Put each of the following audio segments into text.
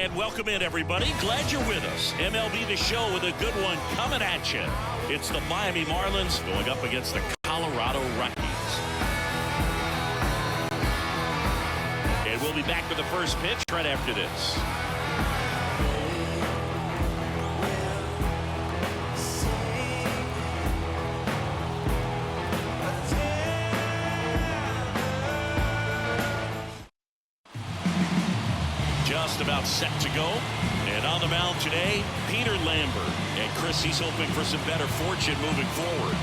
And welcome in, everybody. Glad you're with us. MLB The Show with a good one coming at you. It's the Miami Marlins going up against the Colorado Rockies. And we'll be back with the first pitch right after this. Just about set to go. And on the mound today, Peter Lambert. And Chris, he's hoping for some better fortune moving forward.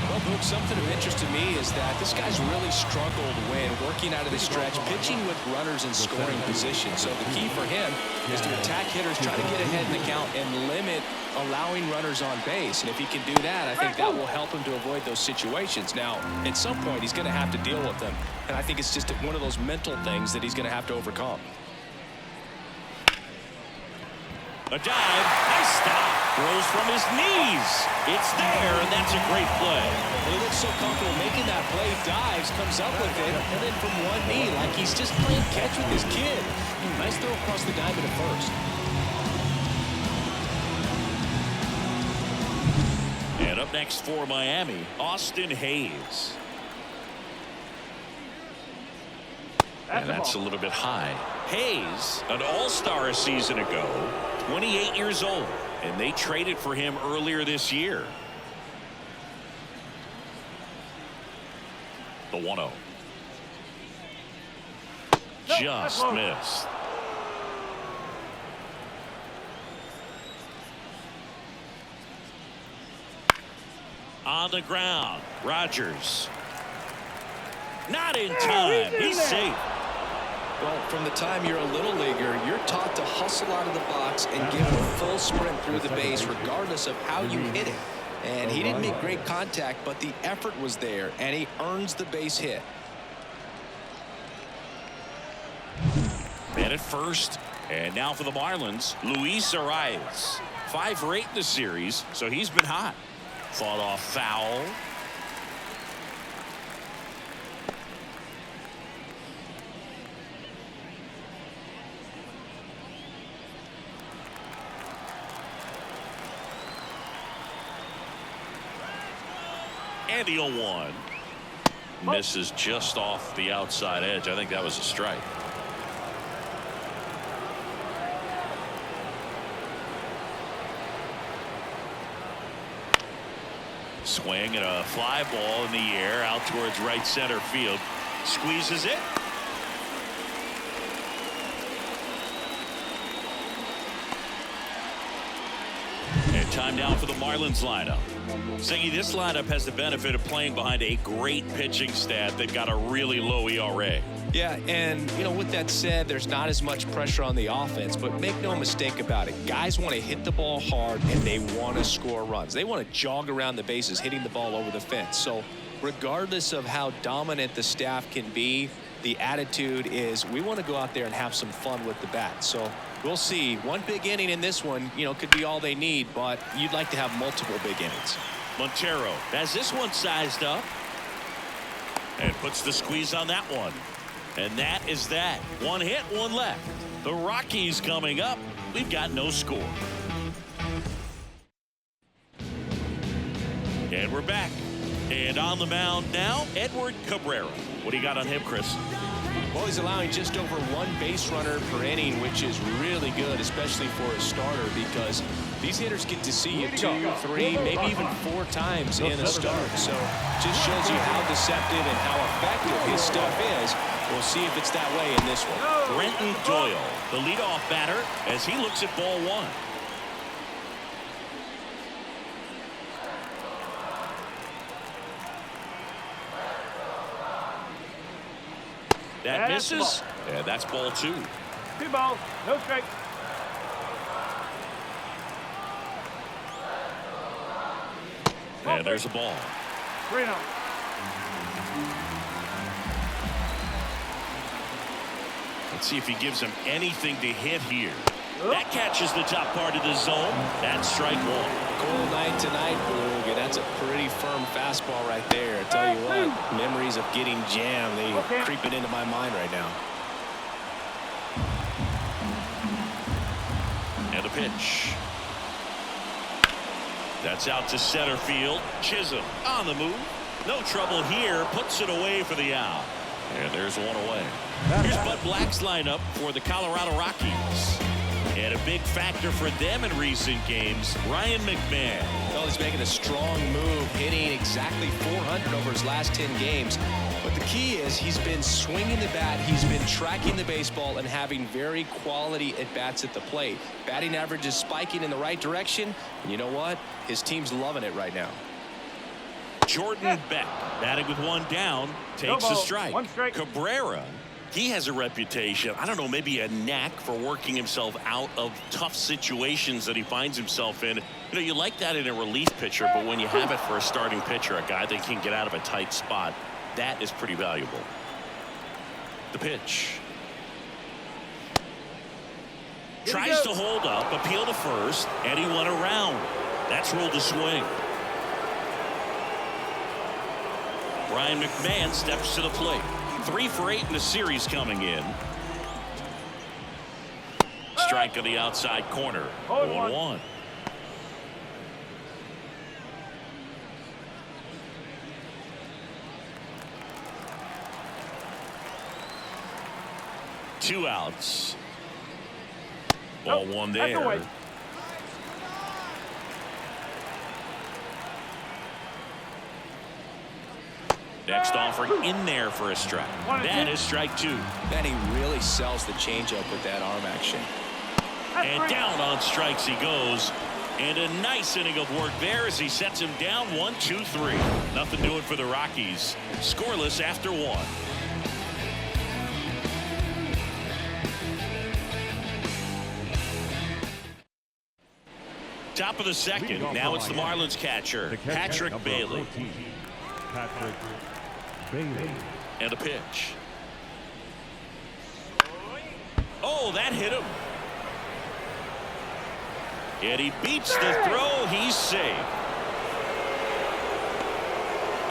Well, Boog, something of interest to me is that this guy's really struggled when working out of the stretch, pitching with runners in scoring position. So the key for him is to attack hitters, try to get ahead in the count, and limit allowing runners on base. And if he can do that, I think that will help him to avoid those situations. Now, at some point, he's going to have to deal with them. And I think it's just one of those mental things that he's going to have to overcome. A dive, nice stop, throws from his knees. It's there, and that's a great play. Well, he looks so comfortable making that play, dives, comes up with it, and then from one knee, like he's just playing catch with his kid. Nice throw across the diamond at first. And up next for Miami, Austin Hayes. And that's a little bit high. Hayes, an all-star a season ago, 28 years old, and they traded for him earlier this year. The 1-0. Just missed. On the ground, Rogers. Not in time. He's safe. Well, from the time you're a little leaguer, you're taught to hustle out of the box and give a full sprint through the base regardless of how you hit it. And he didn't make great contact, but the effort was there, and he earns the base hit. Man at first, and now for the Marlins, Luis Arias. 5 for 8 in the series, so he's been hot. Fought off foul. And the 0-1. Misses just off the outside edge. I think that was a strike. Swing and a fly ball in the air out towards right center field. Squeezes it. And time now for the Marlins lineup. Ziggy, this lineup has the benefit of playing behind a great pitching staff. They've got a really low ERA. Yeah, and, you know, with that said, there's not as much pressure on the offense, but make no mistake about it. Guys want to hit the ball hard, and they want to score runs. They want to jog around the bases, hitting the ball over the fence. So regardless of how dominant the staff can be, the attitude is we want to go out there and have some fun with the bat. So we'll see. One big inning in this one, you know, could be all they need, but you'd like to have multiple big innings. Montero has this one sized up and puts the squeeze on that one. And that is that. One hit, one left. The Rockies coming up. We've got no score. And we're back. And on the mound now, Edward Cabrera. What do you got on him, Chris? Well, he's allowing just over 1 base runner per inning, which is really good, especially for a starter, because these hitters get to see you 2, 3, maybe even 4 times in a start. So just shows you how deceptive and how effective his stuff is. We'll see if it's that way in this one. Brenton Doyle, the leadoff batter, as he looks at ball 1. That misses. Yeah, that's ball 2. 2 balls, no strike. And there's a ball. 3-0. Let's see if he gives him anything to hit here. That catches the top part of the zone. That's strike 1. Cold night tonight, Boog, and that's a pretty firm fastball right there. I tell you what, memories of getting jammed, they creeping into my mind right now. And a pitch. That's out to center field. Chisholm on the move. No trouble here. Puts it away for the out. And there's one away. Here's Bud Black's lineup for the Colorado Rockies. And a big factor for them in recent games, Ryan McMahon. Well, he's making a strong move, hitting exactly 400 over his last 10 games. But the key is he's been swinging the bat, he's been tracking the baseball, and having very quality at-bats at the plate. Batting average is spiking in the right direction. And you know what? His team's loving it right now. Jordan Beck, batting with one down, takes a strike. One strike. Cabrera, he has a reputation, I don't know, maybe a knack for working himself out of tough situations that he finds himself in. You know, you like that in a relief pitcher, but when you have it for a starting pitcher, a guy that can get out of a tight spot, that is pretty valuable. The pitch. Tries to hold up, appeal to first, and he went around. That's ruled a swing. Ryan McMahon steps to the plate. 3 for 8 in the series coming in. Strike on the outside corner. 1-1. Two outs. Ball one there. Next offering in there for a strike. That is strike 2. Man, he really sells the changeup with that arm action. And down on strikes he goes. And a nice inning of work there as he sets him down 1-2-3. Nothing doing for the Rockies. Scoreless after 1. Top of the second. Now it's the Marlins catcher, Patrick Bailey. Patrick Bailey. And a pitch. Oh, that hit him. And he beats the throw. He's safe.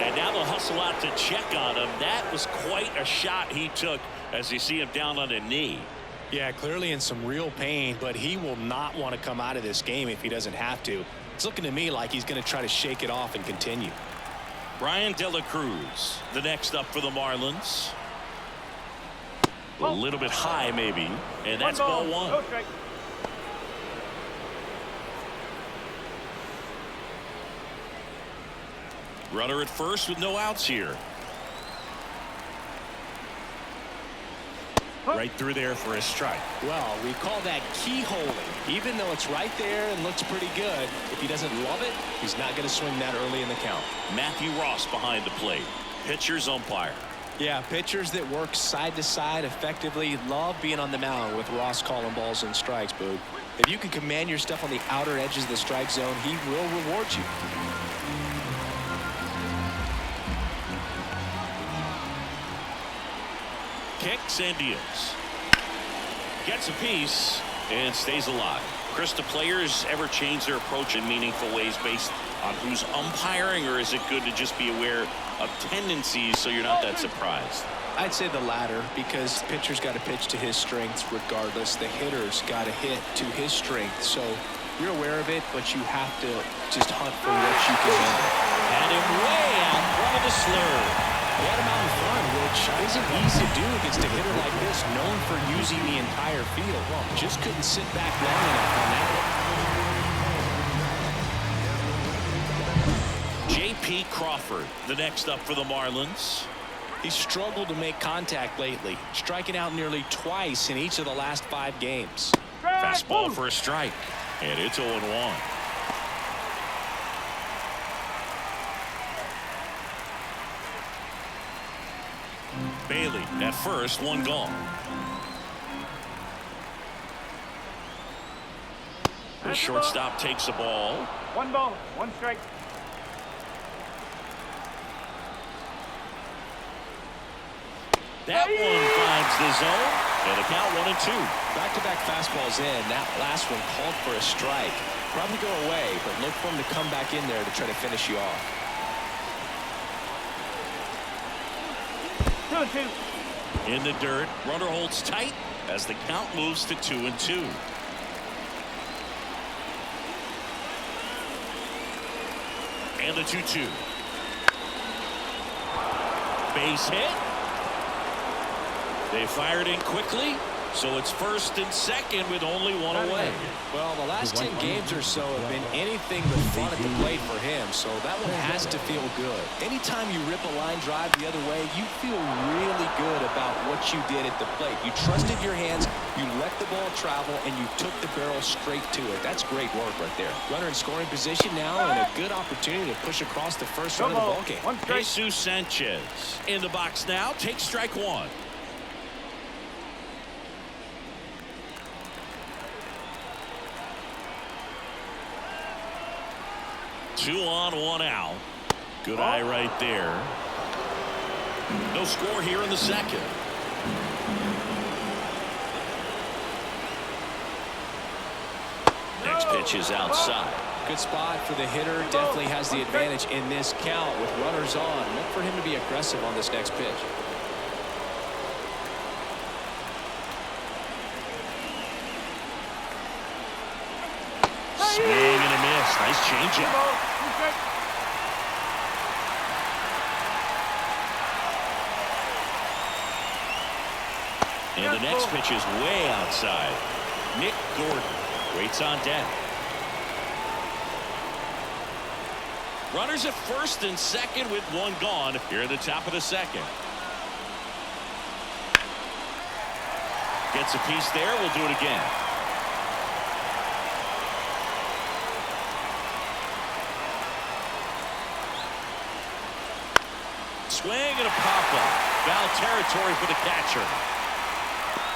And now they'll hustle out to check on him. That was quite a shot he took as you see him down on a knee. Yeah, clearly in some real pain, but he will not want to come out of this game if he doesn't have to. It's looking to me like he's going to try to shake it off and continue. Brian De La Cruz, the next up for the Marlins. A little bit high, maybe. And that's ball 1. No strike. Runner at first with no outs here. Right through there for a strike. Well, we call that keyholing. Even though it's right there and looks pretty good, if he doesn't love it, he's not going to swing that early in the count. Matthew Ross behind the plate. Pitcher's umpire. Yeah, pitchers that work side to side effectively love being on the mound with Ross calling balls and strikes, Boog. If you can command your stuff on the outer edges of the strike zone, he will reward you. Kicks and deals. Gets a piece and stays alive. Chris, do players ever change their approach in meaningful ways based on who's umpiring, or is it good to just be aware of tendencies so you're not that surprised? I'd say the latter, because pitcher's got to pitch to his strengths regardless. The hitter's got to hit to his strength. So you're aware of it, but you have to just hunt for what you can handle. Had him way out front of the slur. He had him out in front, which isn't easy to do against a hitter like this, known for using the entire field. Well, just couldn't sit back long enough on that one. J.P. Crawford, the next up for the Marlins. He's struggled to make contact lately, striking out nearly twice in each of the last 5 games. Fastball for a strike, and it's 0-1. Bailey at first, 1 gone. The shortstop takes the ball. 1 ball, 1 strike. That one finds the zone, and the count 1-2. Back-to-back fastballs in. That last one called for a strike. Probably go away, but look for him to come back in there to try to finish you off. 2-2. In the dirt, runner holds tight as the count moves to 2-2. And the 2-2. Base hit. They fired in quickly, so it's first and second with only one away. Well, the last 10 games or so have been anything but fun at the plate for him, so that one has to feel good. Anytime you rip a line drive the other way, you feel really good about what you did at the plate. You trusted your hands, you let the ball travel, and you took the barrel straight to it. That's great work right there. Runner in scoring position now, and a good opportunity to push across the first run of the ball game. Jesus Sanchez in the box now. Takes strike one. Two on, one out. Good eye right there. No score here in the second. Next pitch is outside. Good spot for the hitter. Definitely has the advantage in this count with runners on. Look for him to be aggressive on this next pitch. Swing and a miss. Nice changeup. And the next pitch is way outside. Nick Gordon waits on deck. Runners at first and second with one gone here at the top of the second. Gets a piece there. We'll do it again. Swing and a pop-up. Foul territory for the catcher.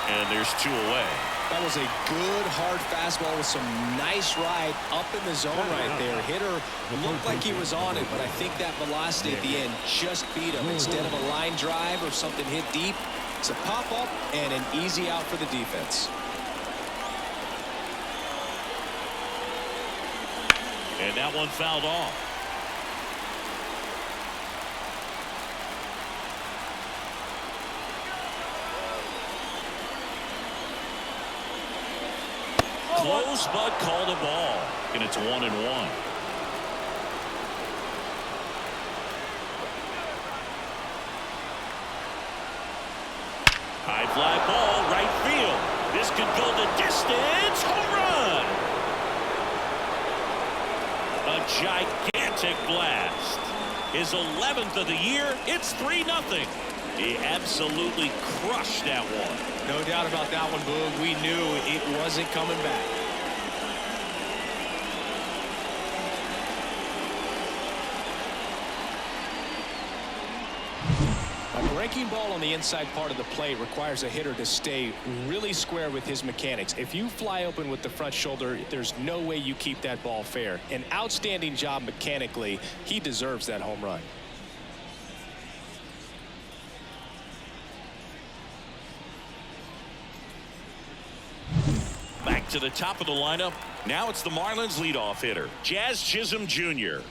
And there's two away. That was a good hard fastball with some nice ride up in the zone right there. Hitter looked like he was on it, but I think that velocity at the end just beat him. Instead of a line drive or something hit deep, it's a pop-up and an easy out for the defense. And that one fouled off. Close, but called a ball. And it's 1-1. High fly ball, right field. This could go the distance. Home run. A gigantic blast. His 11th of the year. It's 3-0. He absolutely crushed that one. No doubt about that one, Boog. We knew it wasn't coming back. A breaking ball on the inside part of the plate requires a hitter to stay really square with his mechanics. If you fly open with the front shoulder, there's no way you keep that ball fair. An outstanding job mechanically. He deserves that home run. Back to the top of the lineup. Now it's the Marlins leadoff hitter, Jazz Chisholm Jr.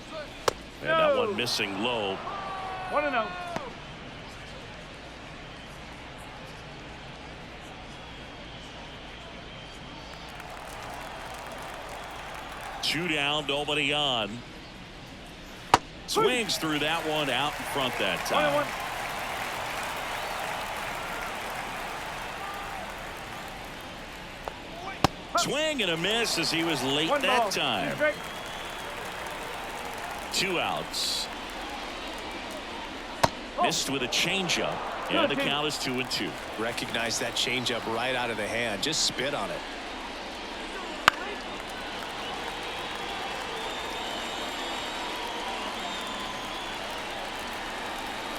And that one missing low. 1-0. Two down, nobody on. Swings through that one out in front that time. 1-1. Swing and a miss as he was late that time. 2 outs. Missed with a changeup. And the count is 2-2. Recognize that changeup right out of the hand. Just spit on it.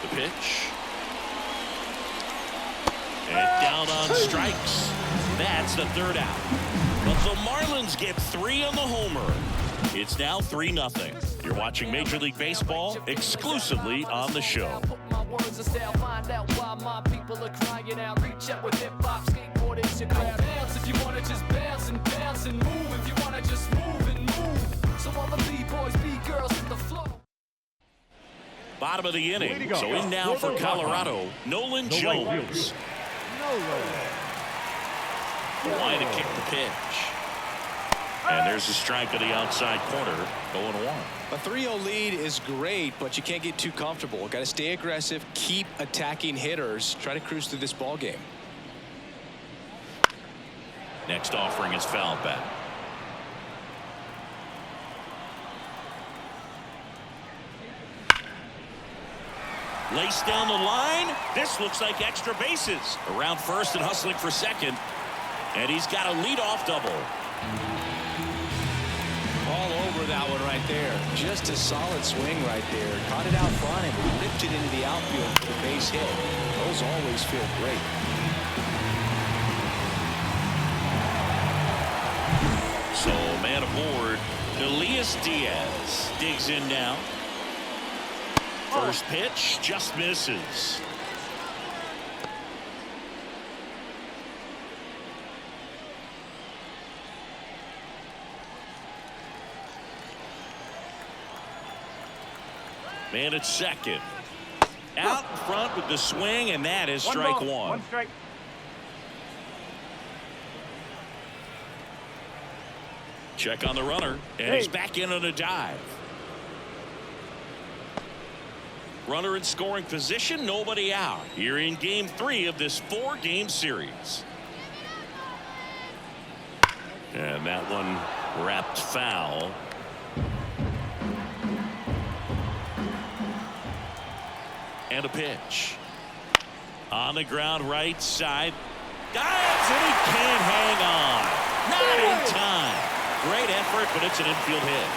The pitch. And down on strikes. That's the 3rd out. But the Marlins get 3 on the homer. It's now 3-0. You're watching Major League Baseball exclusively on the show. Bottom of the inning. So in now for Colorado, Nolan Jones. The line to kick the pitch. And there's a strike on the outside corner. 0-1. A 3-0 lead is great, but you can't get too comfortable. Got to stay aggressive, keep attacking hitters, try to cruise through this ball game. Next offering is fouled back. Laced down the line. This looks like extra bases. Around first and hustling for second. And he's got a leadoff double. All over that one right there. Just a solid swing right there. Caught it out front and ripped it into the outfield for the base hit. Those always feel great. So man aboard. Elias Diaz digs in now. First pitch just misses. Man at second. Out in front with the swing, and that is strike one. One strike. Check on the runner, and he's back in on a dive. Runner in scoring position, nobody out. Here in game 3 of this 4-game series. And that one wrapped foul. And a pitch. On the ground right side. Dives and he can't hang on. Not in time. Great effort, but it's an infield hit.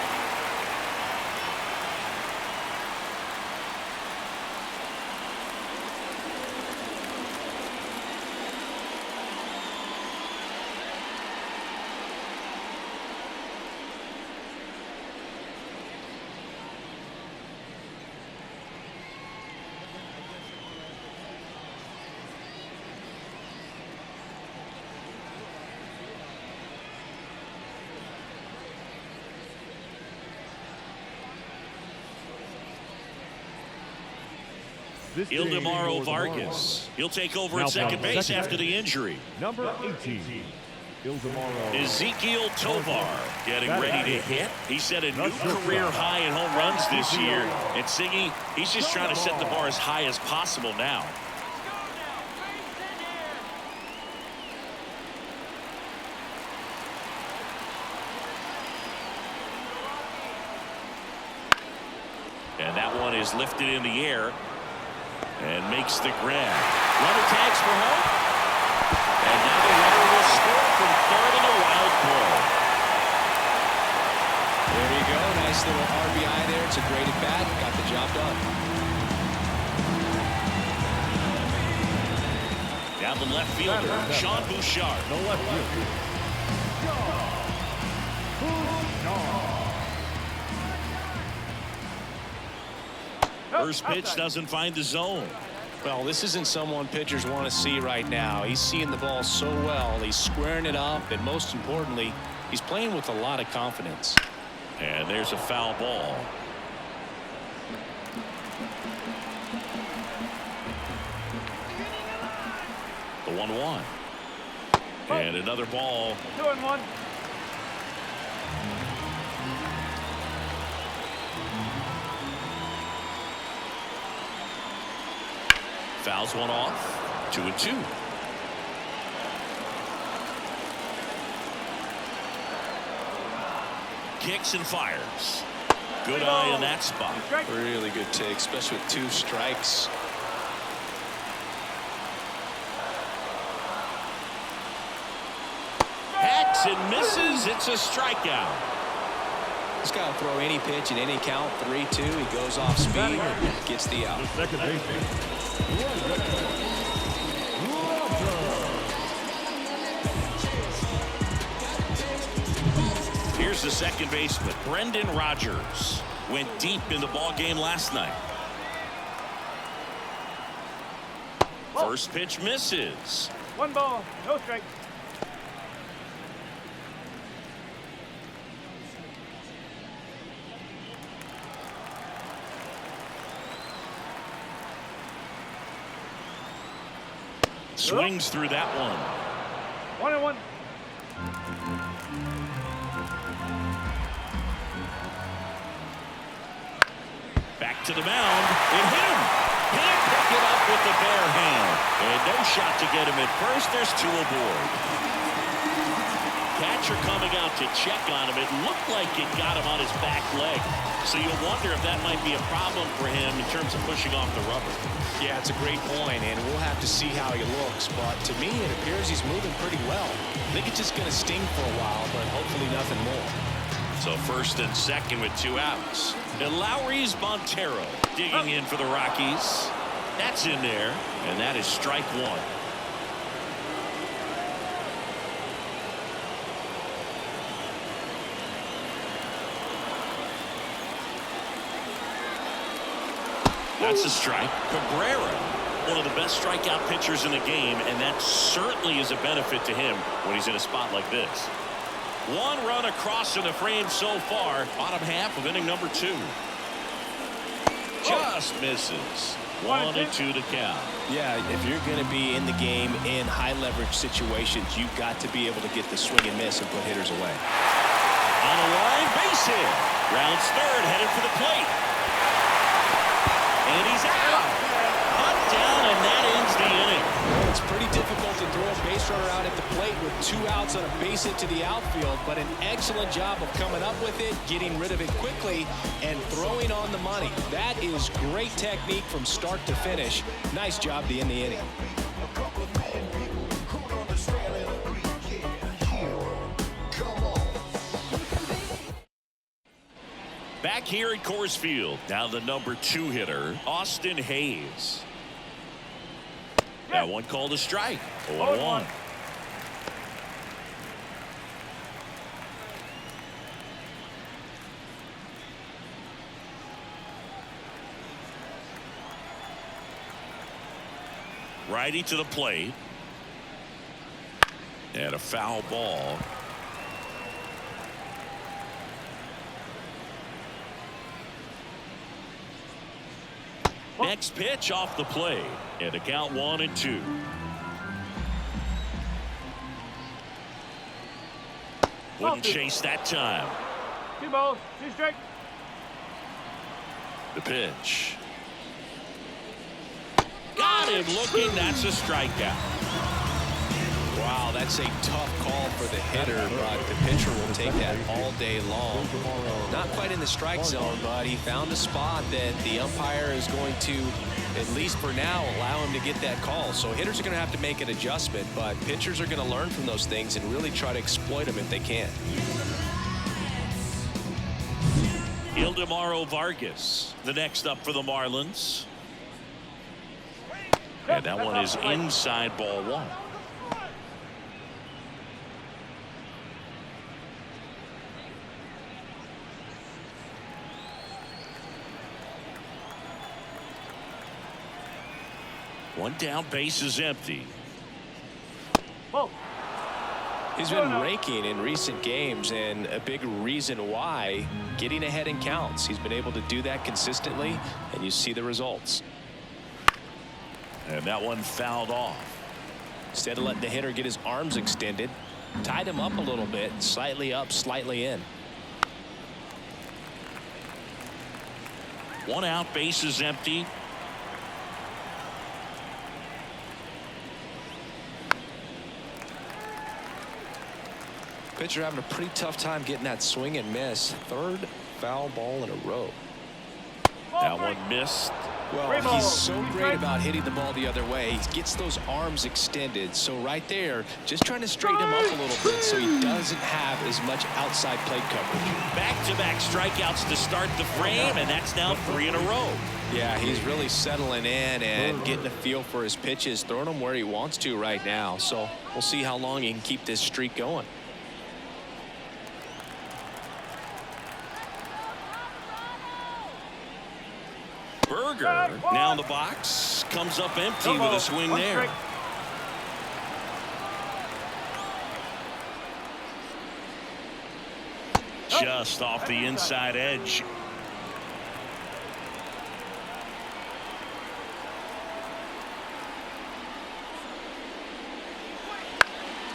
Ildemaro Vargas. He'll take over at second base after the injury. Number 18. Ildemaro. Ezekiel Tovar getting ready to hit. He set a new career high in home runs this year. And Siggy, he's just trying to set the bar as high as possible now. And that one is lifted in the air. And makes the grab. Runner tags for home. And now the runner will score from third in a wild ball. There you go. Nice little RBI there. It's a great at bat. Got the job done. Down the left fielder, Sean Bouchard. The left fielder. First pitch doesn't find the zone. Well, this isn't someone pitchers want to see right now. He's seeing the ball so well. He's squaring it up, and most importantly, he's playing with a lot of confidence. And there's a foul ball. The 1-1. And another ball. 2-1. Fouls one off. 2-2. Kicks and fires. Good eye in that spot. Really good take, especially with 2 strikes. Hacks and misses. It's a strikeout. He's got to throw any pitch in any count. 3-2. He goes off speed, gets the out. Second base. Here's the second baseman, Brendan Rodgers. Went deep in the ball game last night. First pitch misses. 1 ball, no strikes. Swings through that one. 1-1. to the mound. It hit him. Can't pick it up with the bare hand. And no shot to get him at first. There's 2 aboard. Catcher coming out to check on him. It looked like it got him on his back leg. So you'll wonder if that might be a problem for him in terms of pushing off the rubber. Yeah, it's a great point, and we'll have to see how he looks. But to me, it appears he's moving pretty well. I think it's just going to sting for a while, but hopefully nothing more. So first and second with 2 outs. And Lowry's Montero digging in for the Rockies. That's in there, and that is strike 1. That's a strike. Cabrera, one of the best strikeout pitchers in the game, and that certainly is a benefit to him when he's in a spot like this. 1 run across in the frame so far. Bottom half of inning number 2. Just misses. 1-2 to count. Yeah, if you're going to be in the game in high leverage situations, you've got to be able to get the swing and miss and put hitters away. On the line, base hit. Rounds third, headed for the plate. And he's out. Cut down, and that ends the inning. Well, it's pretty difficult to throw a base runner out at the plate with 2 outs on a base hit to the outfield, but an excellent job of coming up with it, getting rid of it quickly, and throwing on the money. That is great technique from start to finish. Nice job to end the inning. Back here at Coors Field, now the number 2 hitter, Austin Hayes. Now 1 called a strike. 0-1. Righty to the plate. And a foul ball. Next pitch off the plate, and a count 1-2. Wouldn't chase that time. 2 balls, 2 strikes. The pitch. Got him looking. That's a strikeout. Wow, that's a tough call for the hitter, but the pitcher will take that all day long. Not quite in the strike zone, but he found a spot that the umpire is going to, at least for now, allow him to get that call. So hitters are going to have to make an adjustment, but pitchers are going to learn from those things and really try to exploit them if they can. Ildemaro Vargas, the next up for the Marlins. And that one is inside ball 1. One down, base is empty. He's been raking in recent games, and a big reason why, getting ahead in counts. He's been able to do that consistently, and you see the results. And that one fouled off. Instead of letting the hitter get his arms extended, tied him up a little bit, slightly up, slightly in. 1 out, base is empty. Pitcher having a pretty tough time getting that swing and miss. 3rd foul ball in a row. That one missed. Well, he's so great about hitting the ball the other way. He gets those arms extended. So right there, just trying to straighten him up a little bit so he doesn't have as much outside plate coverage. Back-to-back strikeouts to start the frame, and that's now 3 in a row. Yeah, he's really settling in and getting a feel for his pitches, throwing them where he wants to right now. So we'll see how long he can keep this streak going. Berger now in the box, comes up empty with a swing there. Just off the inside edge.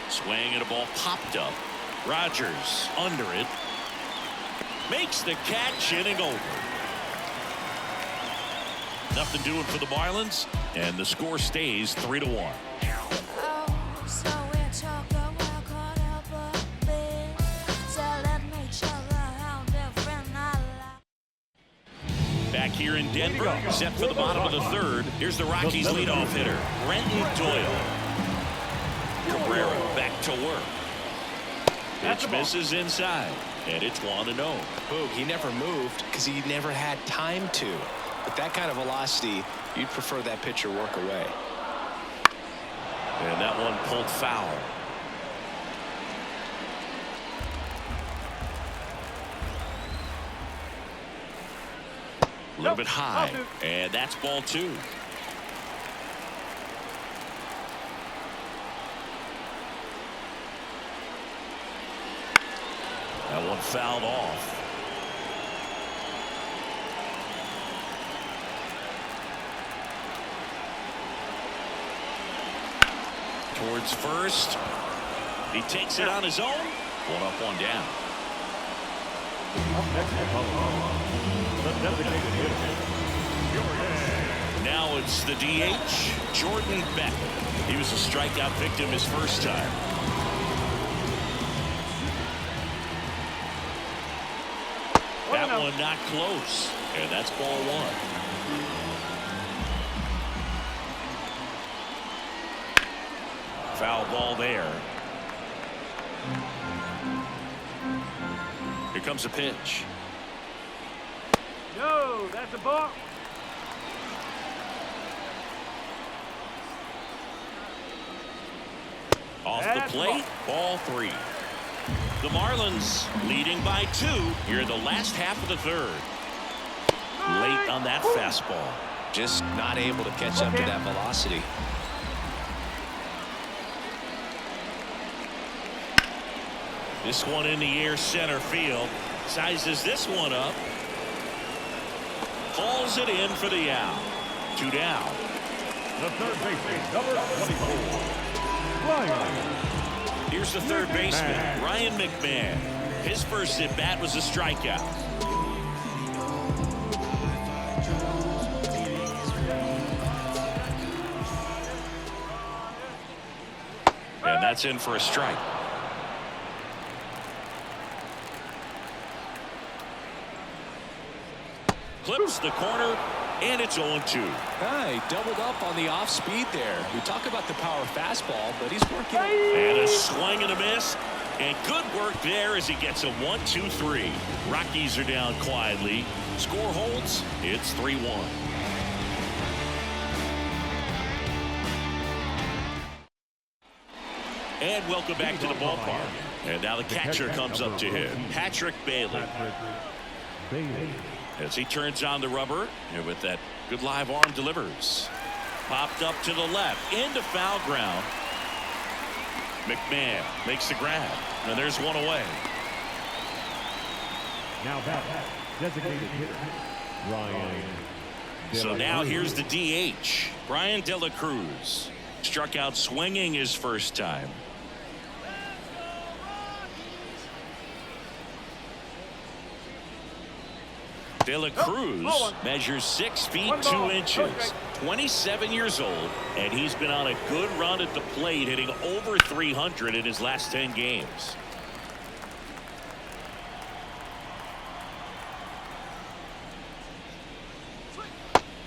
Swing and a ball popped up. Rogers under it. Makes the catch, inning over. Nothing doing for the Marlins, and the score stays 3-1. Back here in Denver, set for the bottom of the third. Here's the Rockies' leadoff hitter, Brenton Doyle. Cabrera back to work. Pitch misses inside, and it's 1-0. Boog, he never moved because he never had time to. With that kind of velocity, you'd prefer that pitcher work away. And that one pulled foul. A little bit high, and that's ball 2. That one fouled off. Towards first. He takes it on his own. 1 up, 1 down. Now it's the DH, Jordan Beck. He was a strikeout victim his first time. That one not close, and that's ball 1. Foul ball there. Here comes a pitch. No, that's a ball. Off the plate, ball 3. The Marlins leading by 2 here in the last half of the third. Late on that fastball. Just not able to catch up to that velocity. This one in the air, center field. Sizes this one up. Hauls it in for the out. 2 down. The third baseman, number 24. Ryan. Here's the third baseman, Ryan McMahon. His first at bat was a strikeout. And that's in for a strike. Clips the corner, and it's 0-2. He doubled up on the off speed there. We talk about the power fastball, but he's working. And a swing and a miss. And good work there as he gets a 1-2-3. Rockies are down quietly. Score holds. It's 3-1. And welcome back to the ballpark. And now the catcher comes up to him, Patrick Bailey. As he turns on the rubber, and with that good live arm delivers. Popped up to the left, into foul ground. McMahon makes the grab, and there's one away. Now back, designated hitter, Ryan. So now here's the DH, Brian De La Cruz. Struck out swinging his first time. De La Cruz measures 6 feet 2 inches, 27 years old, and he's been on a good run at the plate, hitting over 300 in his last 10 games.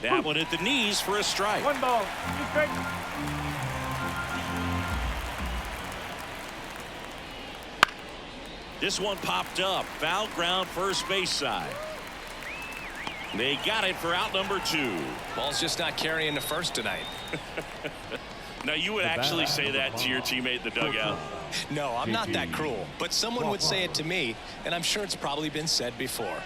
That one at the knees for a strike. 1 ball, 2 strikes. This one popped up, foul ground first base side. They got it for out number 2. Ball's just not carrying the first tonight. Now, you would actually say that to your teammate in the dugout? No, I'm not that cruel, but someone would say it to me, and I'm sure it's probably been said before.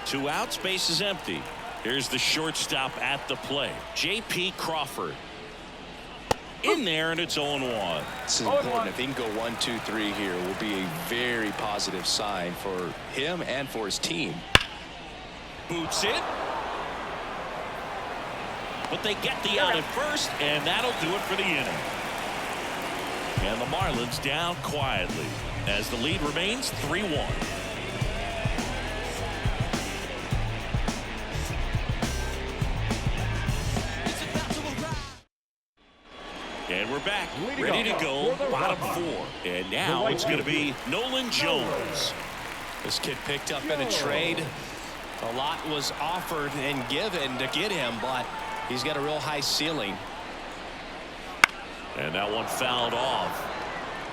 2 outs, base is empty. Here's the shortstop at the plate, J.P. Crawford. In there, and it's 0-1. This is important. If he can go 1-2-3 here, it will be a very positive sign for him and for his team. Boots it. But they get the out at first, and that'll do it for the inning. And the Marlins down quietly as the lead remains 3-1. we're back, ready to go, bottom 4. And now it's going to be Nolan Jones. This kid picked up in a trade. A lot was offered and given to get him, but he's got a real high ceiling. And that one fouled off.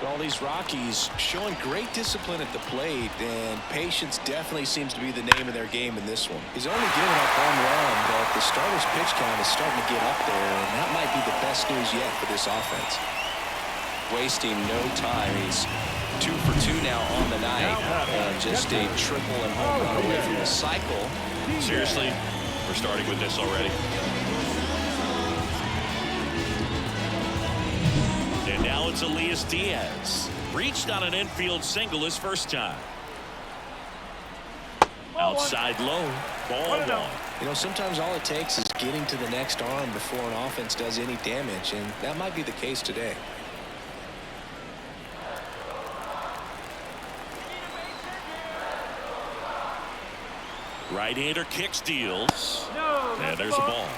All these Rockies showing great discipline at the plate, and patience definitely seems to be the name of their game in this one. He's only given up 1 run, but the starter's pitch count is starting to get up there, and that might be the best news yet for this offense. Wasting no time. He's 2 for 2 now on the night, and just a triple and home run away from the cycle. Seriously, we're starting with this already. And now it's Elias Diaz. Reached on an infield single his first time. Outside low, ball 1. You know, sometimes all it takes is getting to the next arm before an offense does any damage, and that might be the case today. Right-hander kicks, deals. And there's a ball.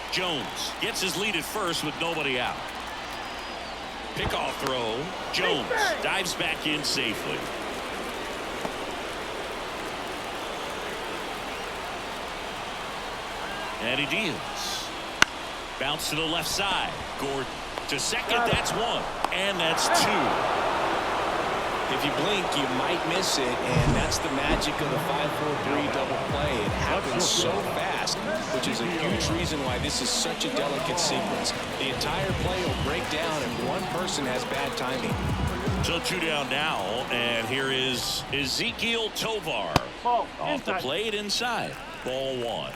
Jones gets his lead at first with nobody out. Pickoff throw. Jones dives back in safely. And he deals. Bounce to the left side. Gordon to second. That's 1. And that's 2. If you blink, you might miss it, and that's the magic of the 5-4-3 double play. It happens so fast, which is a huge reason why this is such a delicate sequence. The entire play will break down if one person has bad timing. So 2 down now, and here is Ezequiel Tovar. Off the plate inside. Ball 1.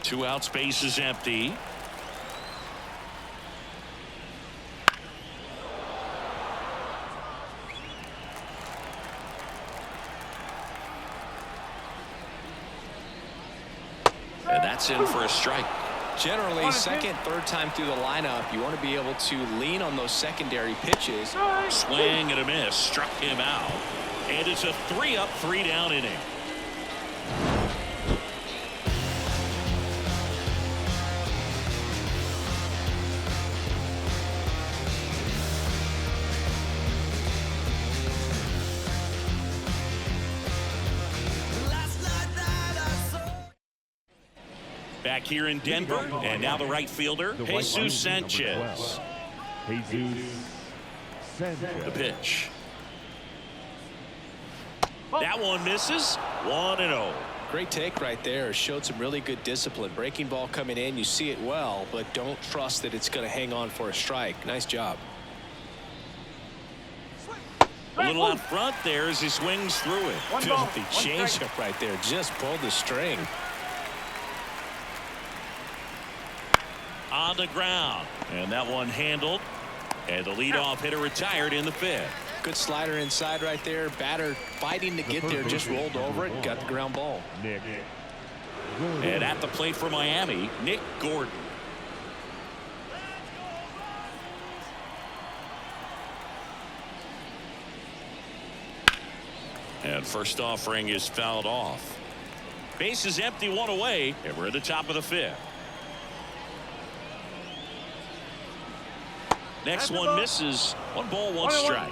Two outs, base is empty. And that's in for a strike. Generally, second, third time through the lineup, you want to be able to lean on those secondary pitches. Swing and a miss. Struck him out. And it's a 3-up, 3-down inning. Back here in Denver, and now the right fielder, Jesus Sanchez. The pitch. That one misses. 1-0. Great take right there. Showed some really good discipline. Breaking ball coming in, you see it well, but don't trust that it's going to hang on for a strike. Nice job. A little out front there as he swings through it. Filthy changeup right there. Just pulled the string. On the ground, and that one handled, and the leadoff hitter retired in the 5th. Good slider inside right there. Batter fighting to get there, just rolled over it, got the ground ball. And at the plate for Miami, Nick Gordon. And first offering is fouled off. Base is empty, 1 away, and we're at the top of the 5th. Next one misses. 1 ball, 1 strike.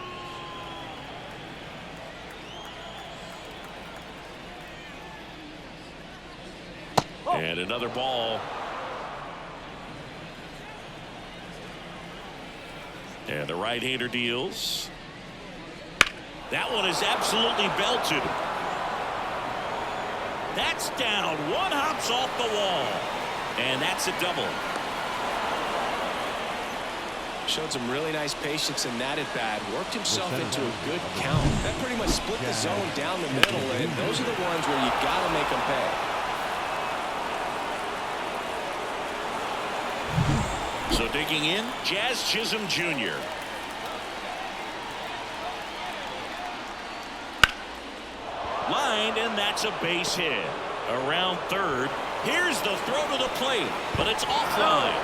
And another ball. And the right-hander deals. That one is absolutely belted. That's down. 1 hops off the wall. And that's a double. Showed some really nice patience in that at bat. Worked himself into a good count. That pretty much split the zone down the middle, and those are the ones where you got to make them pay. So digging in, Jazz Chisholm Jr. Lined, and that's a base hit. Around third. Here's the throw to the plate, but it's offline.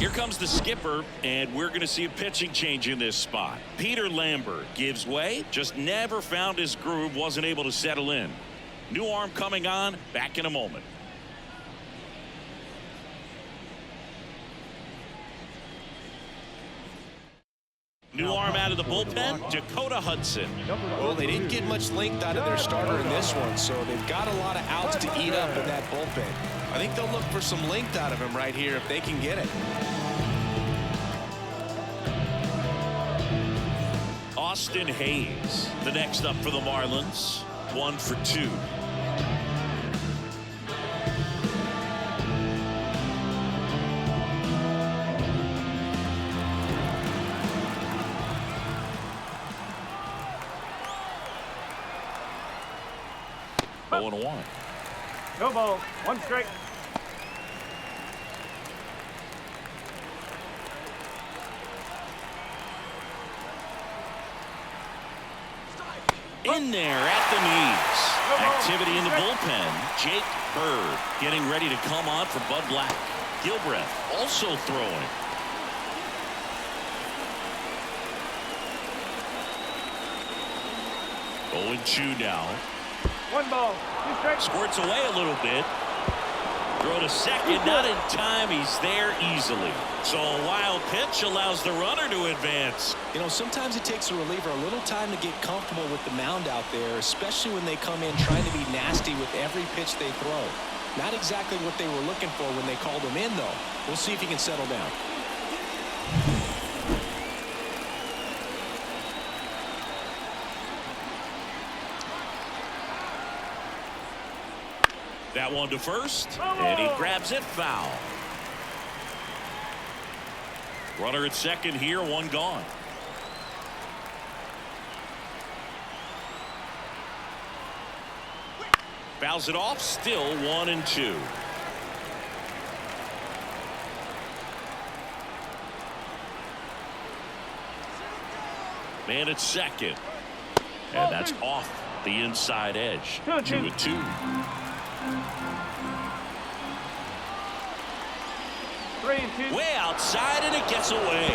Here comes the skipper, and we're going to see a pitching change in this spot. Peter Lambert gives way, just never found his groove, wasn't able to settle in. New arm coming on, back in a moment. New arm out of the bullpen, Dakota Hudson. Well, they didn't get much length out of their starter in this one, so they've got a lot of outs to eat up in that bullpen. I think they'll look for some length out of him right here if they can get it. Austin Hayes, the next up for the Marlins. 1 for 2. Oh, and 1. No ball. 1 strike. In there at the knees. Activity in the bullpen. Jake Bird getting ready to come on for Bud Black. Gilbreth also throwing. Oh, and 2 now. 1 ball. 2 strikes. Squirts away a little bit. Throw to second, not in time. He's there easily. So a wild pitch allows the runner to advance. You know, sometimes it takes a reliever a little time to get comfortable with the mound out there, especially when they come in trying to be nasty with every pitch they throw. Not exactly what they were looking for when they called him in, though. We'll see if he can settle down. That one to first, and he grabs it foul. Runner at second here, 1 gone. Fouls it off, still 1 and 2. Man at second, and that's off the inside edge. 2 and 2. 3 and 2. Way outside, and it gets away.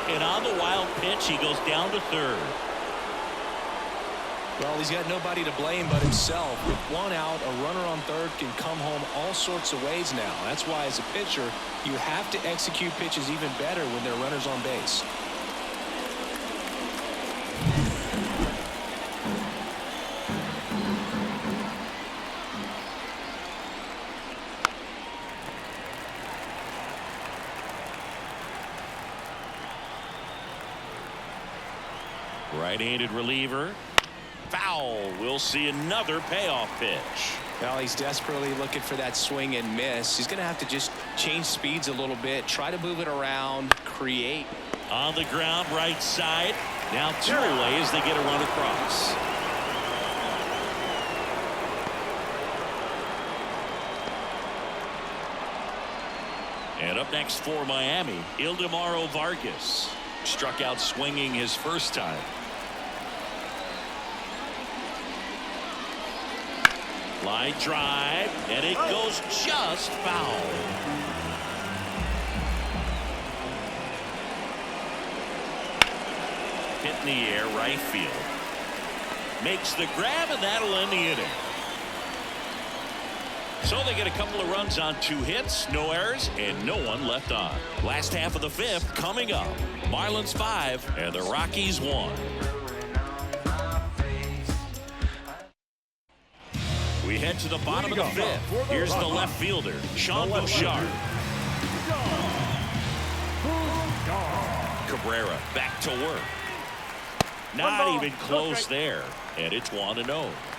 And on the wild pitch, he goes down to third. Well, he's got nobody to blame but himself. With 1 out, a runner on third can come home all sorts of ways now. That's why, as a pitcher, you have to execute pitches even better when there are runners on base. Right-handed reliever. Foul. We'll see another payoff pitch. Well, he's desperately looking for that swing and miss. He's going to have to just change speeds a little bit, try to move it around, create. On the ground, right side. Now 2 away as they get a run across. And up next for Miami, Ildemaro Vargas. Struck out swinging his first time. Line drive, and it goes just foul. Hit in the air, right field. Makes the grab, and that'll end the inning. So they get a couple of runs on 2 hits, no errors, and no one left on. Last half of the 5th coming up. Marlins 5 and the Rockies 1. We head to the bottom of the 5th. Here's the left fielder, Sean Bouchard. Cabrera back to work. Not even close there. And it's 1-0.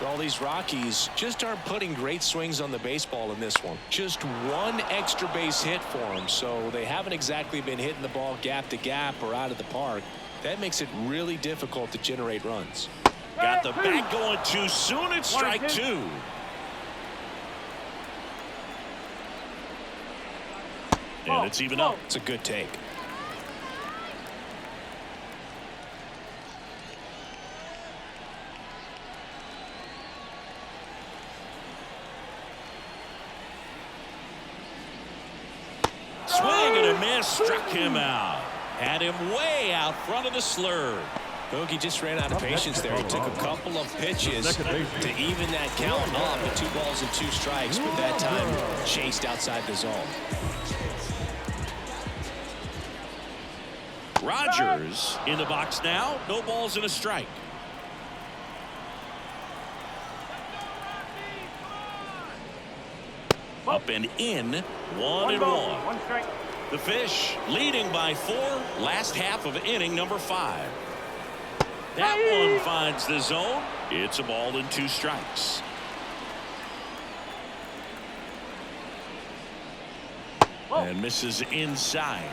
Well, these Rockies just aren't putting great swings on the baseball in this one. Just 1 extra base hit for them, so they haven't exactly been hitting the ball gap to gap or out of the park. That makes it really difficult to generate runs. Got the bat going too soon. It's strike 2. And it's even up. It's a good take. swing and a miss. Struck him out. Had him way out front of the slurve. Bogey just ran out of patience there. He took a couple of pitches to even that count up with 2 balls and 2 strikes, but that time chased outside the zone. Rogers in the box now. No balls and a strike. Up and in. 1-1. One strike. The Fish leading by 4. Last half of inning number 5. That one finds the zone. It's a ball and 2 strikes. And misses inside.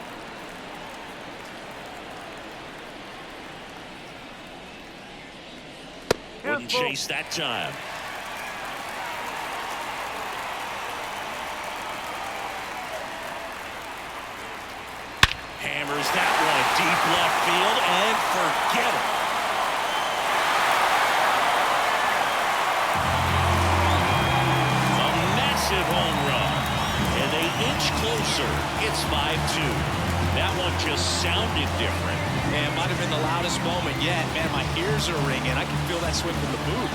Wouldn't chase that time. Hammers that one deep left field and forget it. A massive home run. And they inch closer. It's 5-2. That one just sounded different. Man, might have been the loudest moment yet. Man, my ears are ringing. I can feel that swing from the booth.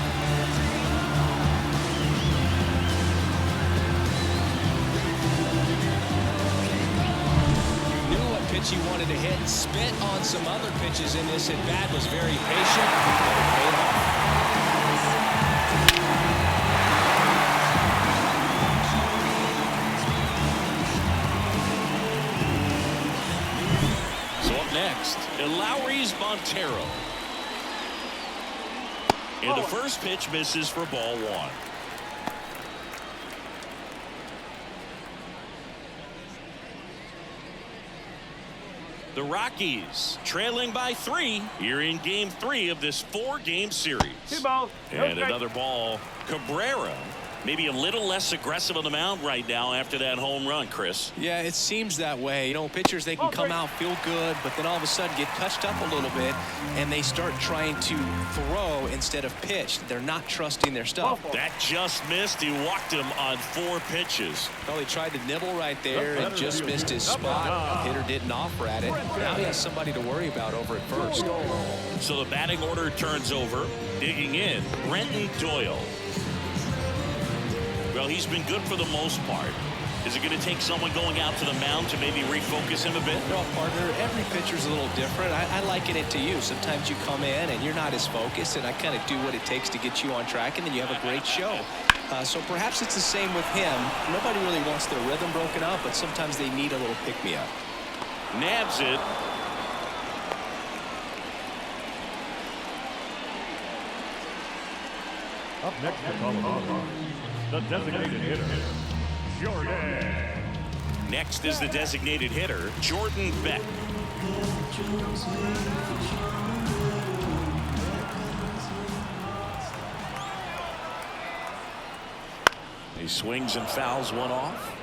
Knew what pitch he wanted to hit. Spit on some other pitches in this at-bat. Was very patient. And it paid off. Next, Lowry's Montero. And the first pitch misses for ball 1. The Rockies trailing by 3 here in game 3 of this 4-game series. 2 balls. No And strike. another ball. Cabrera maybe a little less aggressive on the mound right now after that home run, Chris. Yeah, it seems that way. You know, pitchers, they can come out, feel good, but then all of a sudden get touched up a little bit, and they start trying to throw instead of pitch. They're not trusting their stuff. That just missed. He walked him on 4 pitches. Well, he tried to nibble right there and just missed his spot. The hitter didn't offer at it. Now he has somebody to worry about over at first. So the batting order turns over. Digging in, Brenton Doyle. Well, he's been good for the most part. Is it going to take someone going out to the mound to maybe refocus him a bit? Well, partner, every pitcher's a little different. I liken it to you. Sometimes you come in and you're not as focused, and I kind of do what it takes to get you on track, and then you have a great show. So perhaps it's the same with him. Nobody really wants their rhythm broken up, but sometimes they need a little pick-me-up. Nabs it. Up next to Colorado, the designated hitter, Jordan. Next is the designated hitter, Jordan Beck. He swings and fouls one off.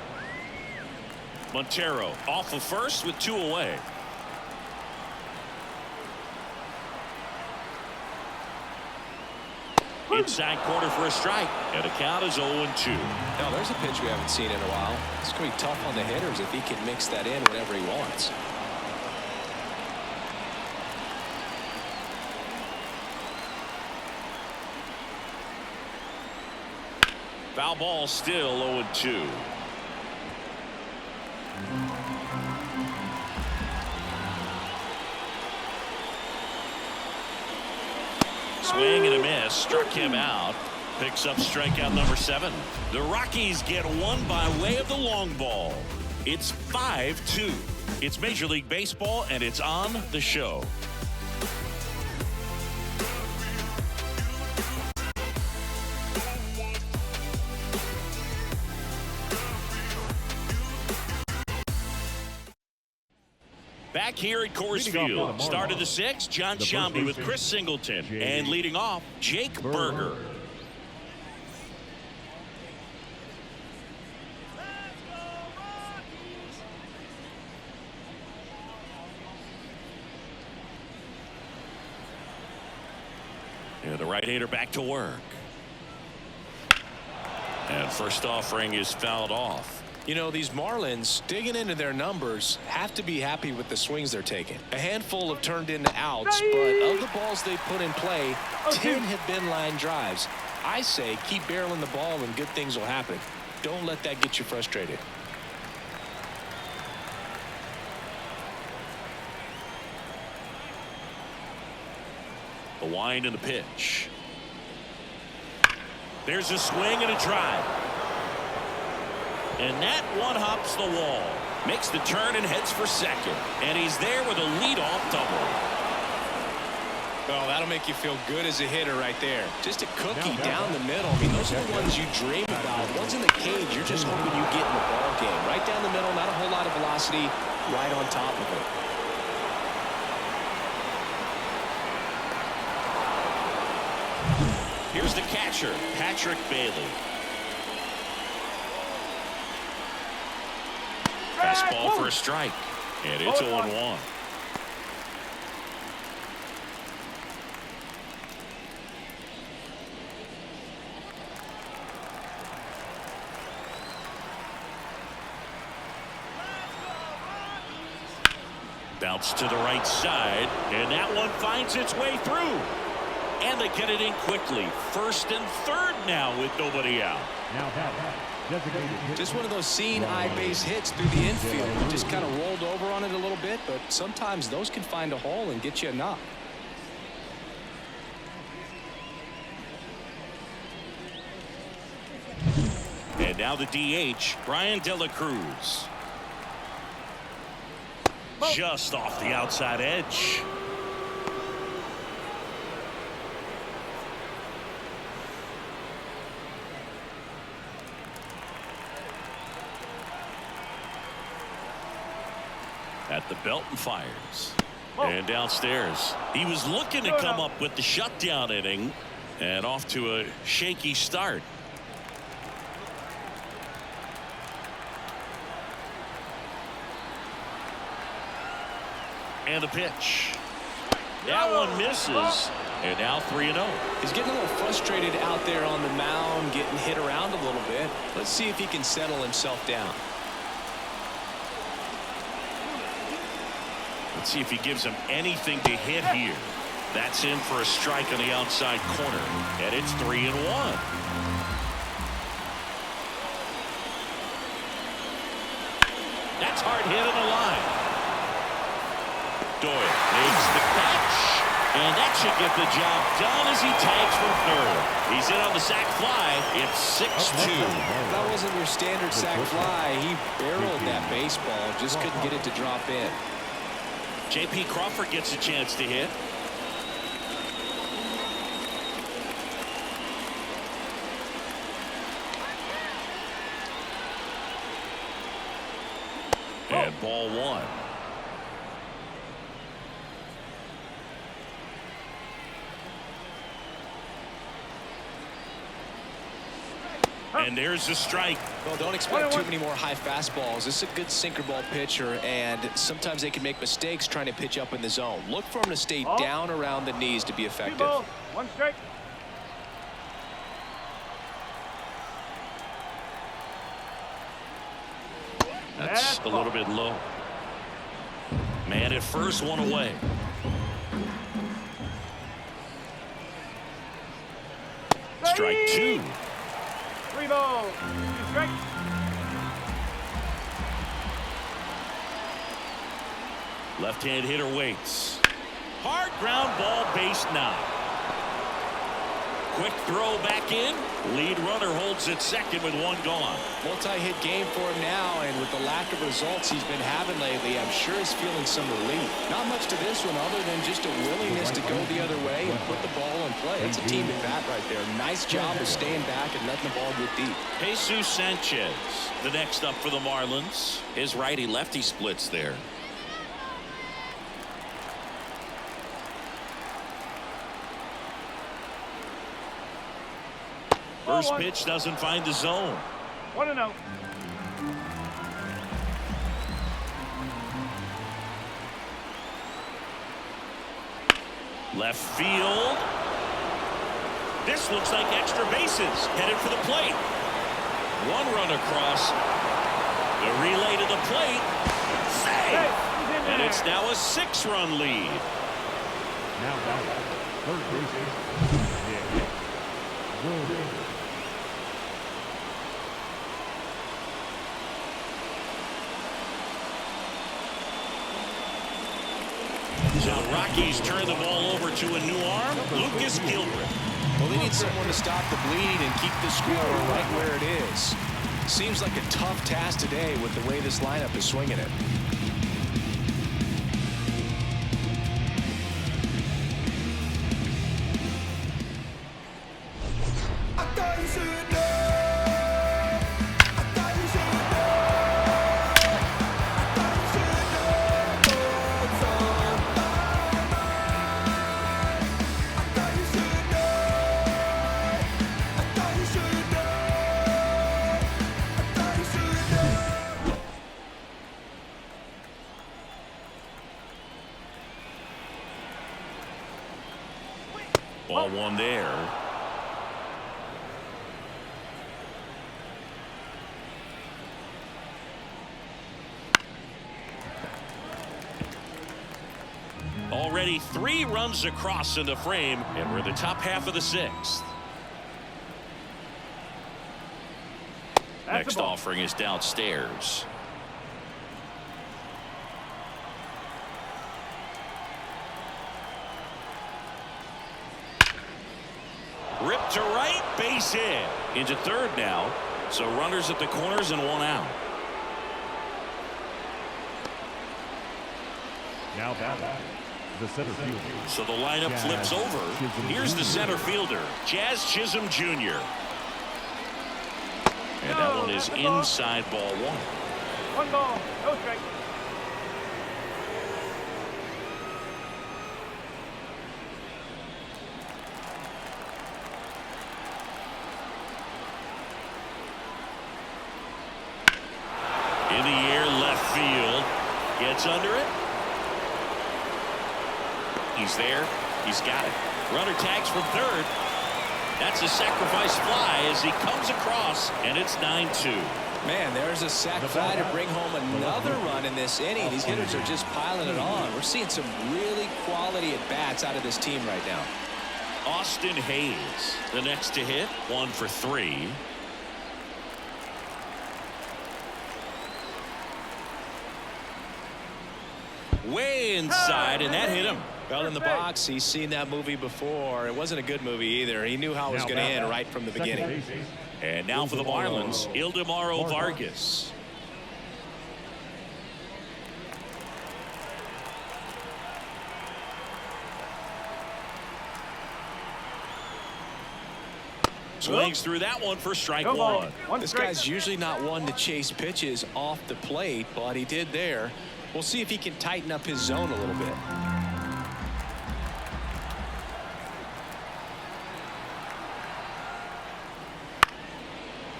Montero off of first with 2 away. Inside corner for a strike, and the count is 0-2. Now, there's a pitch we haven't seen in a while. It's going to be tough on the hitters if he can mix that in whenever he wants. Foul ball, still 0-2. Swing and a miss, struck him out. Picks up strikeout number 7. The Rockies get one by way of the long ball. It's 5-2. It's Major League Baseball, and it's on the show. Back here at Coors Field, start of the 6th, John Shambi with Chris Singleton, and leading off, Jake Berger. Yeah, the right-hander back to work. And first offering is fouled off. You know, these Marlins, digging into their numbers, have to be happy with the swings they're taking. A handful have turned into outs, but of the balls they put in play, 10 have been line drives. I say keep barreling the ball and good things will happen. Don't let that get you frustrated. The wind and the pitch. There's a swing and a drive. And that one hops the wall. Makes the turn and heads for second. And he's there with a leadoff double. Well, that'll make you feel good as a hitter right there. Just a cookie down the middle. I mean, those are the ones you dream about. Ones in the cage, you're just hoping you get in the ball game. Right down the middle, not a whole lot of velocity, right on top of it. Here's the catcher, Patrick Bailey. Fastball for a strike. And it's 0-1. Bounce to the right side, and that one finds its way through. And they get it in quickly. First and third now with nobody out. Just one of those seeing eye base hits through the infield. You just kind of rolled over on it a little bit, but sometimes those can find a hole and get you a knock. And now the DH, Brian De La Cruz. Just off the outside edge. At the belt and fires. And downstairs. He was looking to come up with the shutdown inning. And off to a shaky start. And the pitch. That one misses. And now 3-0. He's getting a little frustrated out there on the mound, getting hit around a little bit. Let's see if he can settle himself down. Let's see if he gives him anything to hit here. That's in for a strike on the outside corner. And it's 3-1. That's hard hit on the line. Doyle makes the catch. And that should get the job done as he tags from third. He's in on the sac fly. It's 6-2. That wasn't your standard sac fly. He barreled that baseball. Just couldn't get it to drop in. J.P. Crawford gets a chance to hit. And ball one. And there's the strike. Well, don't expect too many more high fastballs. This is a good sinker ball pitcher, and sometimes they can make mistakes trying to pitch up in the zone. Look for him to stay down around the knees to be effective. 1 strike. That's a little bit low. Man at first, one away. Strike two. 3 balls. 2 strikes. Left-hand hitter waits. Hard ground ball, base knock. Quick throw back in. Lead runner holds at second with one gone. Multi-hit game for him now, and with the lack of results he's been having lately, I'm sure he's feeling some relief. Not much to this one other than just a willingness to go the other way and put the ball in play. It's a team at bat right there. Nice job of staying back and letting the ball get deep. Jesus Sanchez, the next up for the Marlins. His righty-lefty splits there. First pitch doesn't find the zone. 1-0. Left field. This looks like extra bases. Headed for the plate. One run across. The relay to the plate. Save! And it's now a 6-run lead. Now back. Third baseman. So the Rockies turn the ball over to a new arm, Lucas Gilbert. Well, they need someone to stop the bleed and keep the score right where it is. Seems like a tough task today with the way this lineup is swinging it. Ball one there. Already 3 runs across in the frame, and we're in the top half of the 6th. Next offering is downstairs. Ripped to right, base hit. Into third now. So runners at the corners and 1 out. Now back. The center fielder. So the lineup flips over. Here's the center fielder, Jazz Chisholm Jr. And that one is inside ball 1. 1 ball, no strike. In the air, left field. Gets under it. He's there. He's got it. Runner tags from third. That's a sacrifice fly as he comes across, and it's 9-2. Man, there's a sac fly to bring home another run in this inning. These hitters are just piling it on. We're seeing some really quality at-bats out of this team right now. Austin Hayes, the next to hit, 1 for 3. Way inside, and that hit him. Well, in the box, he's seen that movie before. It wasn't a good movie either. He knew how it was going to end right from the beginning. And now for the Marlins, Ildemaro Vargas. Swings through that one for strike 1. This guy's usually not one to chase pitches off the plate, but he did there. We'll see if he can tighten up his zone a little bit.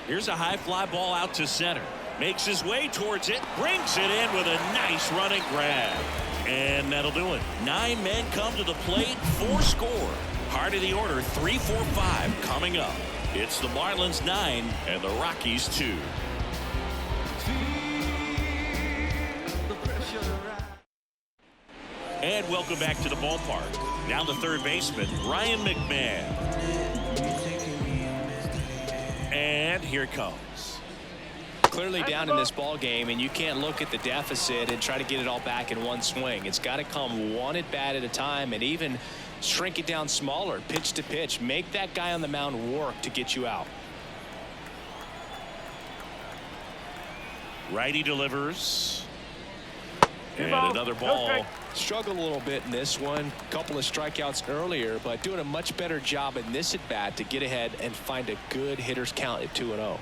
Here's a high fly ball out to center. Makes his way towards it. Brings it in with a nice running grab. And that'll do it. 9 men come to the plate. 4 score. Heart of the order, 3, 4, 5 coming up. It's the Marlins 9 and the Rockies 2. And welcome back to the ballpark. Now the third baseman, Ryan McMahon. And here it comes. Clearly down in this ball game, and you can't look at the deficit and try to get it all back in one swing. It's got to come one at bat at a time, and even shrink it down smaller, pitch to pitch. Make that guy on the mound work to get you out. Righty delivers. And another ball. Struggled a little bit in this one. Couple of strikeouts earlier, but doing a much better job in this at bat to get ahead and find a good hitter's count at 2-0.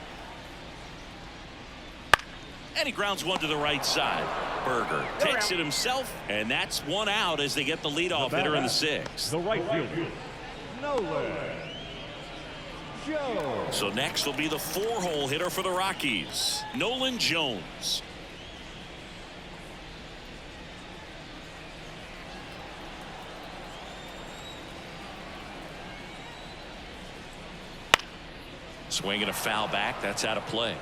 And he grounds one to the right side. Berger takes it himself, and that's 1 out as they get the leadoff hitter in the 6th. The right fielder, Nolan Jones. So next will be the 4-hole hitter for the Rockies, Nolan Jones. Swinging a foul back. That's out of play.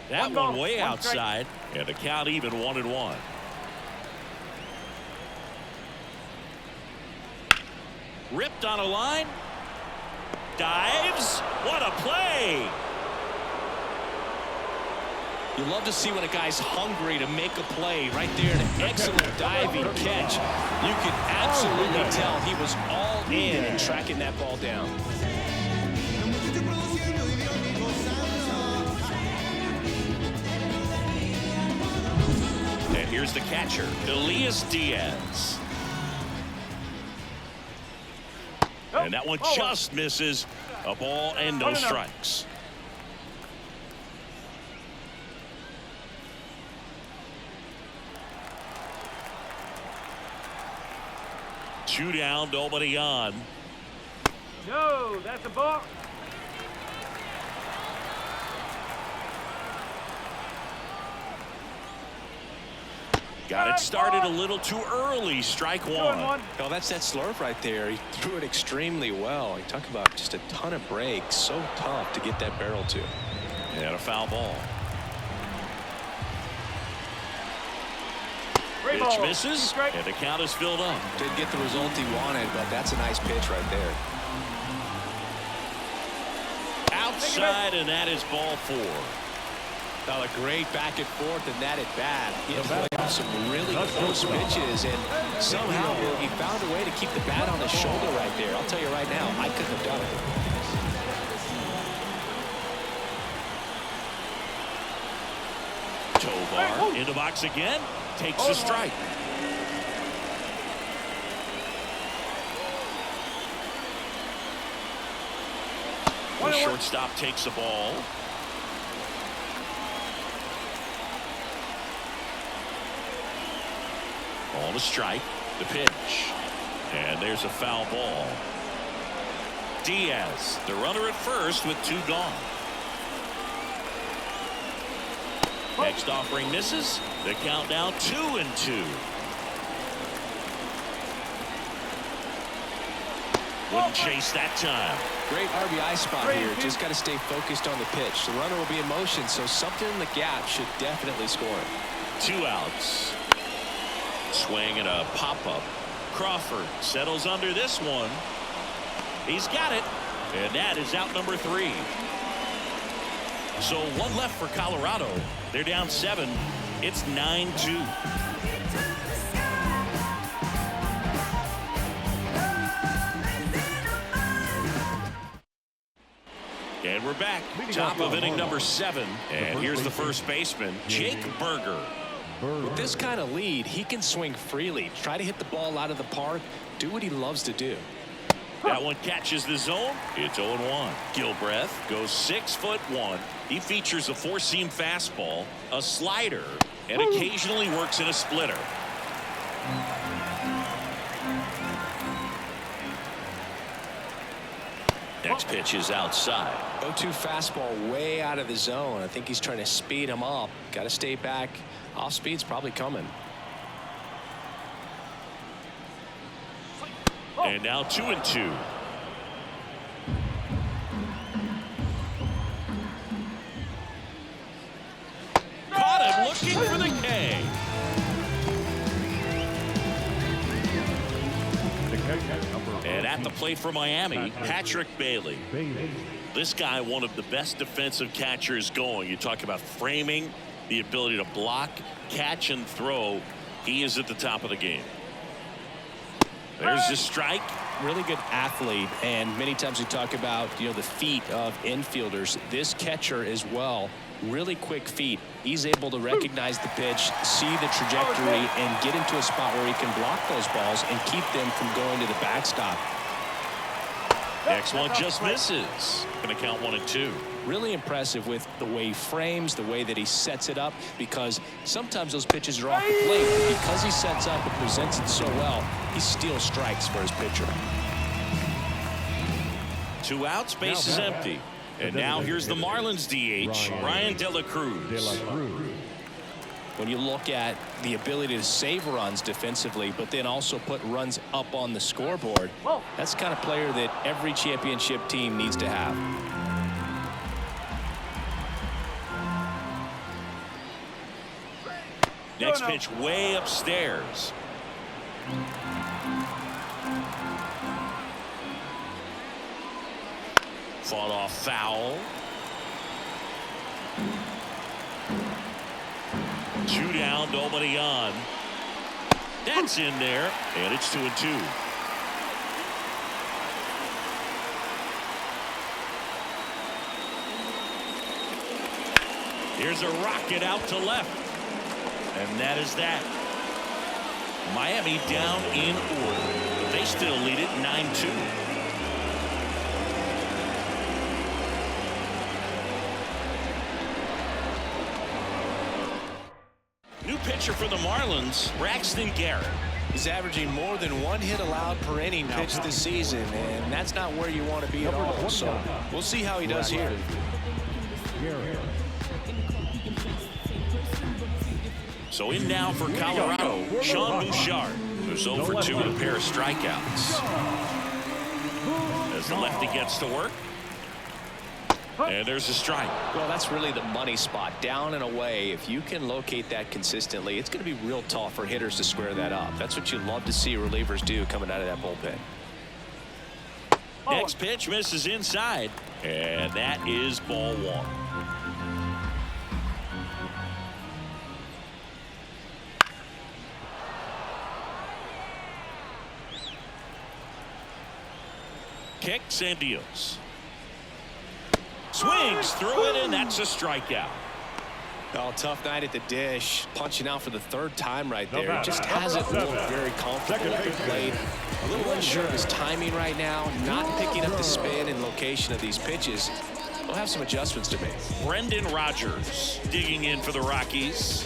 That one way outside, and the count even 1-1. Ripped on a line. Dives. What a play. You love to see when a guy's hungry to make a play. Right there, an excellent diving catch. You can absolutely tell he was all in tracking that ball down. And here's the catcher, Elias Diaz. And that one just misses. A ball and no strikes. Two down, nobody on. No, that's a ball. Got it started a little too early. Strike one. Oh, that's that slurve right there. He threw it extremely well. You talk about just a ton of breaks. So tough to get that barrel to. And a foul ball. Pitch misses, and the count is filled up. Didn't get the result he wanted, but that's a nice pitch right there. Outside, and that is ball 4. A great back and forth and that at bat. He had played off some really close pitches, and somehow he found a way to keep the bat on his shoulder right there. I'll tell you right now, I couldn't have done it. Tovar in the box again. Takes a strike. The shortstop takes the ball. Ball to strike. The pitch. And there's a foul ball. Diaz, the runner at first with 2 gone. Next offering misses. The count now 2-2. Wouldn't chase that time. Great RBI spot here. Just got to stay focused on the pitch. The runner will be in motion, so something in the gap should definitely score. 2 outs. Swing and a pop-up. Crawford settles under this one. He's got it. And that is out number 3. So 1 left for Colorado. They're down 7. It's 9-2. And we're back. Top of inning number 7. And here's the first baseman, Jake Berger. With this kind of lead, he can swing freely. Try to hit the ball out of the park. Do what he loves to do. That one catches the zone. It's 0-1. Gilbreth goes 6'1". He features a 4-seam fastball, a slider, and occasionally works in a splitter. Next pitch is outside. 0-2 fastball way out of the zone. I think he's trying to speed him up. Got to stay back. Off speed's probably coming. And now 2-2. Caught him looking for the K. And at the plate for Miami, Patrick Bailey. This guy, one of the best defensive catchers going. You talk about framing, the ability to block, catch, and throw. He is at the top of the game. There's the strike. Really good athlete, and many times we talk about, the feet of infielders. This catcher as well, really quick feet. He's able to recognize the pitch, see the trajectory, and get into a spot where he can block those balls and keep them from going to the backstop. Next one just misses. Going to count 1-2. Really impressive with the way he frames, the way that he sets it up, because sometimes those pitches are off the plate. But because he sets up and presents it so well, he steals strikes for his pitcher. 2 outs, base is empty. And now here's the Marlins DH, Ryan De La Cruz. When you look at the ability to save runs defensively, but then also put runs up on the scoreboard, that's the kind of player that every championship team needs to have. Next pitch way upstairs. Fought off foul. 2 down, nobody on. That's in there, and it's 2-2. Here's a rocket out to left. And that is that. Miami down in order, but they still lead it 9-2. New pitcher for the Marlins, Braxton Garrett. He's averaging more than 1 hit allowed per inning pitched this season, and that's not where you want to be at all. So we'll see how he does here. So in now for Colorado, Sean Bouchard, who's 0 for 2 with a pair of strikeouts. As the lefty gets to work. And there's a strike. Well, that's really the money spot. Down and away. If you can locate that consistently, it's going to be real tough for hitters to square that up. That's what you love to see relievers do coming out of that bullpen. Next pitch misses inside. And that is ball 1. Kicks and deals. Swings through it, and that's a strikeout. Oh, tough night at the dish. Punching out for the 3rd time right there. Just hasn't looked very comfortable at the plate. A little unsure of his timing right now. Not picking up the spin and location of these pitches. We'll have some adjustments to make. Brendan Rodgers digging in for the Rockies.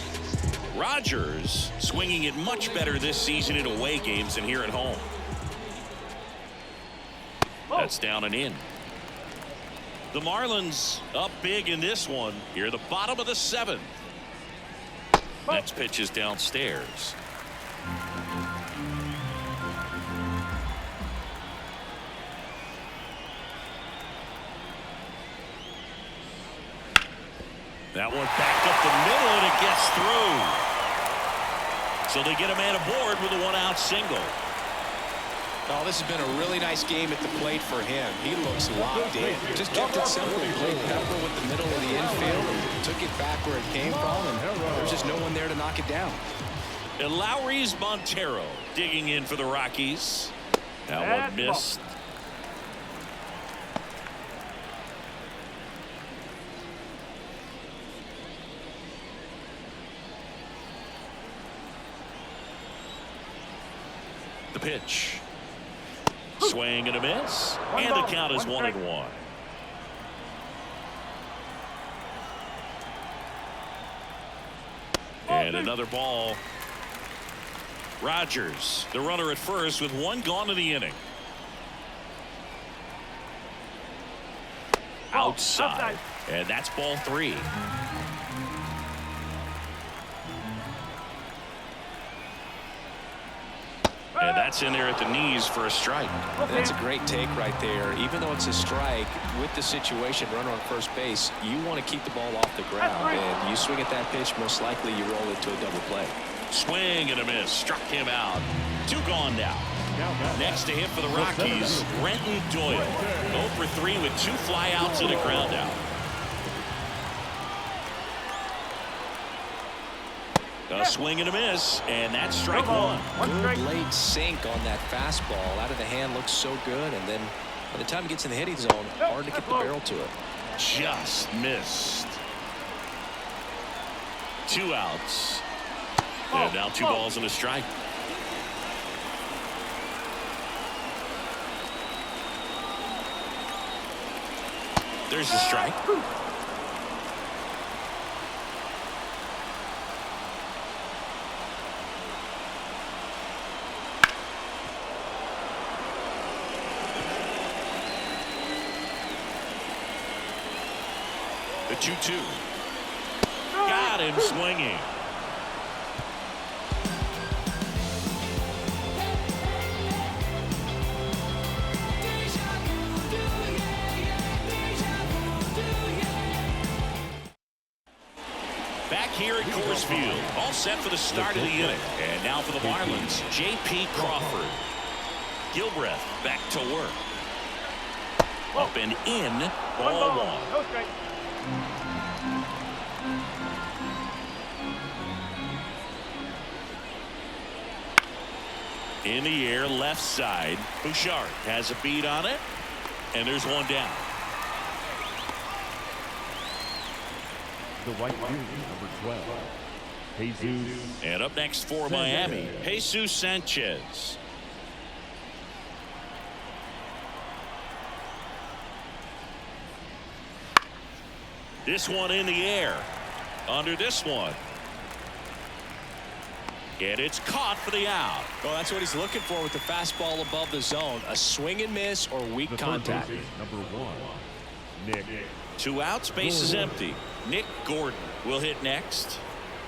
Rodgers swinging it much better this season in away games than here at home. That's down and in. The Marlins up big in this one. Here, the bottom of the 7th. Next pitch is downstairs. That one back up the middle, and it gets through. So they get a man aboard with a 1-out single. Oh, this has been a really nice game at the plate for him. He looks locked in. Just kept it simple. Played pepper with the middle of the infield and took it back where it came from, and there's just no one there to knock it down. And Lowry's Montero digging in for the Rockies. That one missed. The pitch. Swing and a miss, and the count is 1-1. And another ball. Rodgers, the runner at first with 1 gone in the inning. Outside, and that's ball 3. And that's in there at the knees for a strike. That's a great take right there. Even though it's a strike, with the situation, runner on first base, you want to keep the ball off the ground. And you swing at that pitch, most likely you roll it to a double play. Swing and a miss. Struck him out. 2 gone now. Next to hit for the Rockies, Renton Doyle. 0 for 3 with 2 flyouts and a ground out. A swing and a miss, and that's strike 1. Good late sink on that fastball. Out of the hand looks so good, and then by the time it gets in the hitting zone, hard to get the barrel to it. Just missed. 2 outs. And now 2 balls and a strike. There's a strike. The 2-2. Got him swinging. here at Coors Field. All set for the start of the inning. And now for the Marlins, J.P. Crawford. Gilbreth back to work. Up and in, ball one. No strike. In the air, left side. Bouchard has a beat on it. And there's one down. The right fielder, number 12, Jesus. And up next for Miami, Jesus Sanchez. This one in the air. Under this one. And it's caught for the out. Well, that's what he's looking for with the fastball above the zone. A swing and miss or weak contact. Number 1, Nick. 2 outs, base is empty. Nick Gordon will hit next.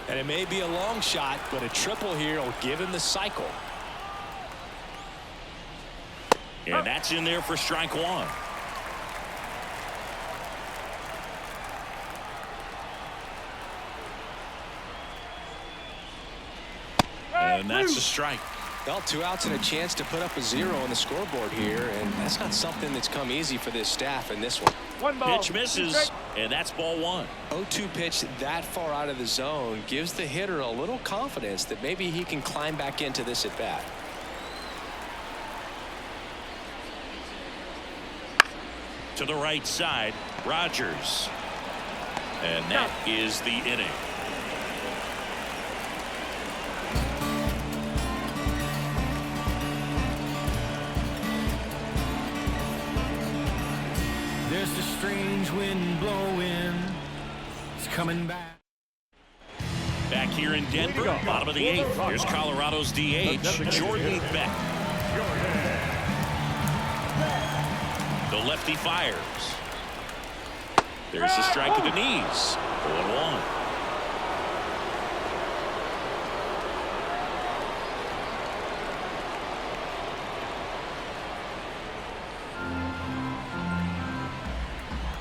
And it may be a long shot, but a triple here will give him the cycle. And that's in there for strike one. And that's a strike. Well, 2 outs and a chance to put up a 0 on the scoreboard here, and that's not something that's come easy for this staff in this one. One ball. Pitch misses, and that's ball one. 0-2 pitch that far out of the zone gives the hitter a little confidence that maybe he can climb back into this at bat. To the right side, Rogers. And that is the inning. There's a strange wind blowing. It's coming back. Back here in Denver, bottom of the 8th. Here's Colorado's DH, Jordan Beck. The lefty fires. There's a strike at the knees. 0-1.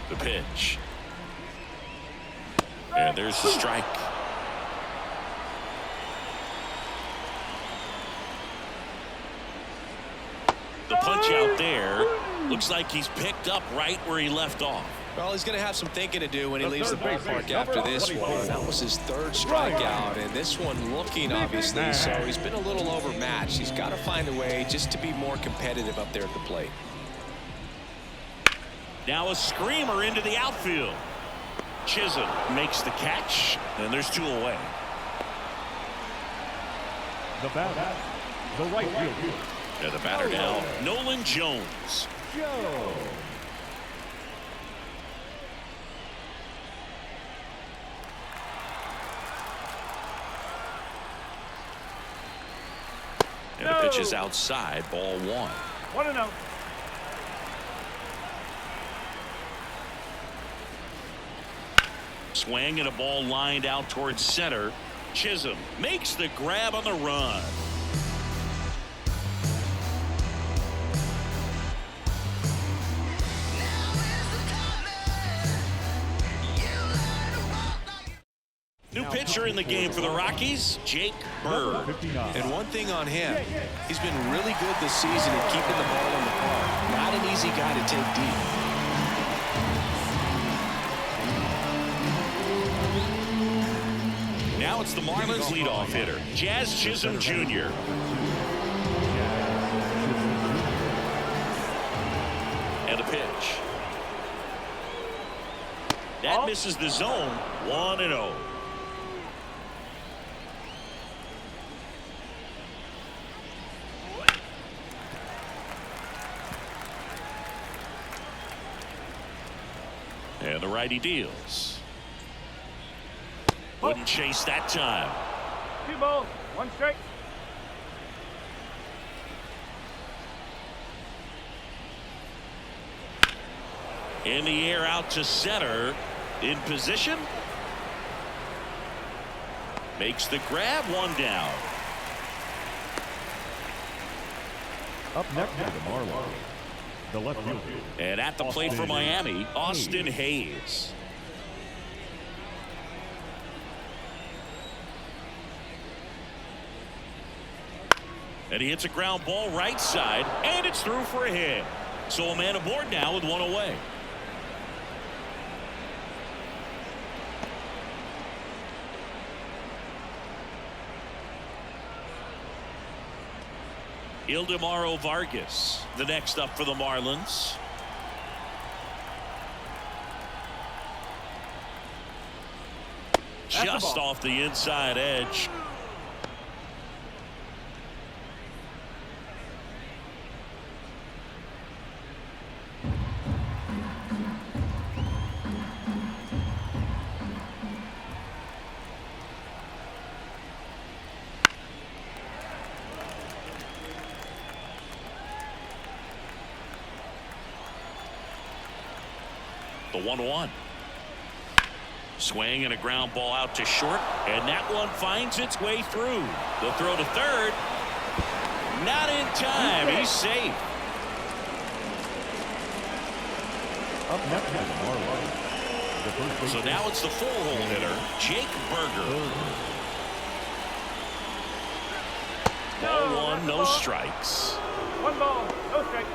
The pitch. And there's the strike. The punch out there. Looks like he's picked up right where he left off. Well, he's going to have some thinking to do when he leaves the ballpark after this one. That was his 3rd strikeout, and this one looking, obviously, so he's been a little overmatched. He's got to find a way just to be more competitive up there at the plate. Now a screamer into the outfield. Chisholm makes the catch, and there's 2 away. The batter, the right fielder. And the batter now, Nolan Jones. Joe. And the pitch is outside, ball 1. 1-0. Swing and a ball lined out towards center. Chisholm makes the grab on the run. New pitcher in the game for the Rockies, Jake Bird. And one thing on him, he's been really good this season at keeping the ball in the park. Not an easy guy to take deep. Now it's the Marlins leadoff hitter, Jazz Chisholm Jr. And a pitch. That misses the zone, 1-0. And the righty deals. Wouldn't chase that time. 2 balls, 1 strike. In the air out to center. In position. Makes the grab, 1 down. Up next for the Marlins, the left fielder. And at the plate for Miami, Austin Hayes. And he hits a ground ball right side, and it's through for a hit. So a man aboard now with one away. Ildemaro Vargas, the next up for the Marlins. Just off the inside edge. The 1-1. Swing and a ground ball out to short, and that one finds its way through. The throw to third. Not in time. He's safe. Up next is Marlins. The first base So now it's the full-hole hitter, Jake Berger. Ball one, no strikes. 1 ball, no strike.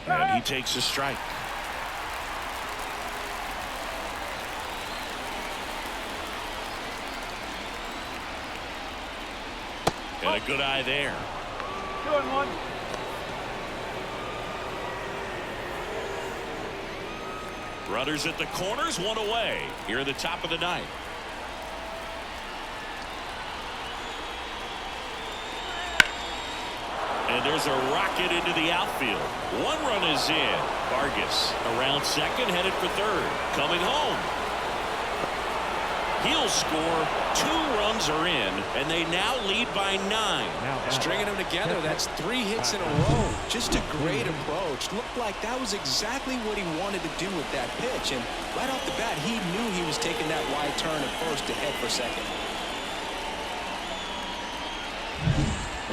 And he takes a strike. And a good eye there. 2-1. Runners at the corners, one away. Here at the top of the ninth. And there's a rocket into the outfield. One run is in. Vargas around second, headed for third. Coming home. He'll score. 2 runs are in, and they now lead by 9. Stringing them together, that's 3 hits in a row. Just a great approach. Looked like that was exactly what he wanted to do with that pitch. And right off the bat, he knew he was taking that wide turn at first to head for second.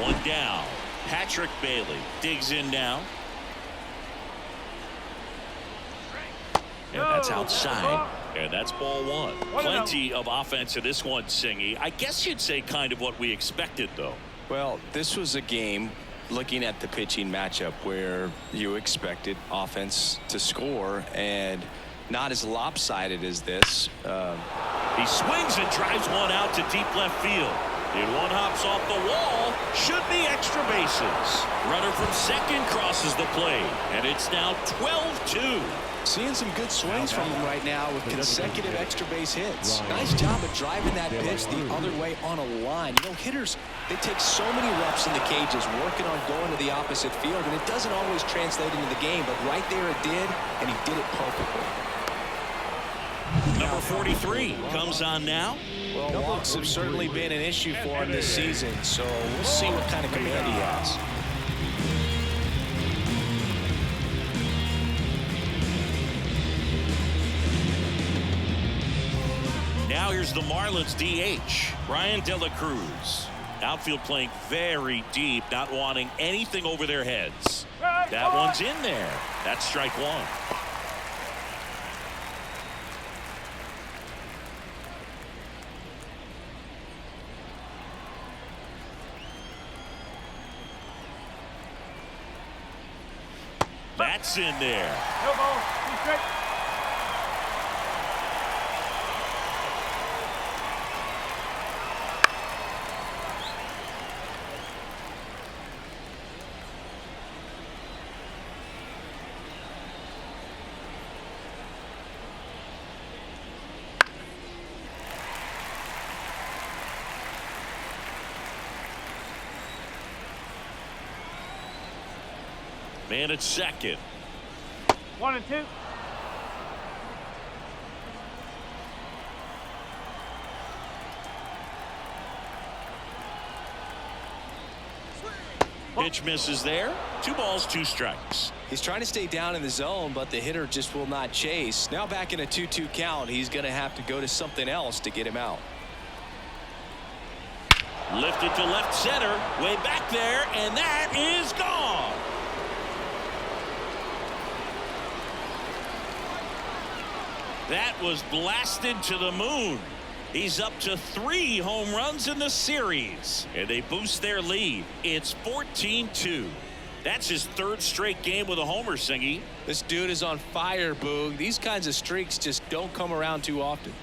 One down. Patrick Bailey digs in now. And that's outside. And that's ball 1. Plenty of offense in this one, Singy. I guess you'd say kind of what we expected, though. Well, this was a game, looking at the pitching matchup, where you expected offense to score, and not as lopsided as this. He swings and drives one out to deep left field. And one hops off the wall. Should be extra bases. Runner from second crosses the plate. And it's now 12-2. Seeing some good swings from him right now with consecutive extra base hits. Nice job of driving that pitch the other way on a line. You know, hitters, they take so many reps in the cages working on going to the opposite field, and it doesn't always translate into the game, but right there it did, and he did it perfectly. Number 43 comes on now. Well, walks have certainly been an issue for him this season, so we'll see what kind of command he has. Now here's the Marlins DH, Brian De La Cruz. Outfield playing very deep, not wanting anything over their heads. That one's in there. That's strike 1. That's in there. No ball, 2 strike. Man at second. 1 and 2. Pitch misses there. 2 balls, 2 strikes. He's trying to stay down in the zone, but the hitter just will not chase. Now back in a 2-2 count, he's going to have to go to something else to get him out. Lifted to left center, way back there, and that is gone. That was blasted to the moon. He's up to 3 home runs in the series, and they boost their lead. It's 14-2. That's his 3rd straight game with a homer, Singy. This dude is on fire, Boog. These kinds of streaks just don't come around too often.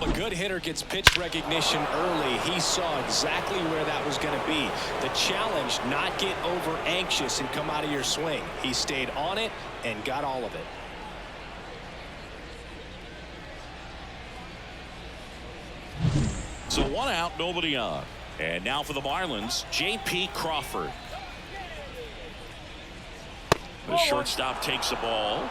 A good hitter gets pitch recognition early. He saw exactly where that was going to be. The challenge, not get over anxious and come out of your swing. He stayed on it and got all of it. So 1 out, nobody on. And now for the Marlins, J.P. Crawford. The shortstop takes the ball.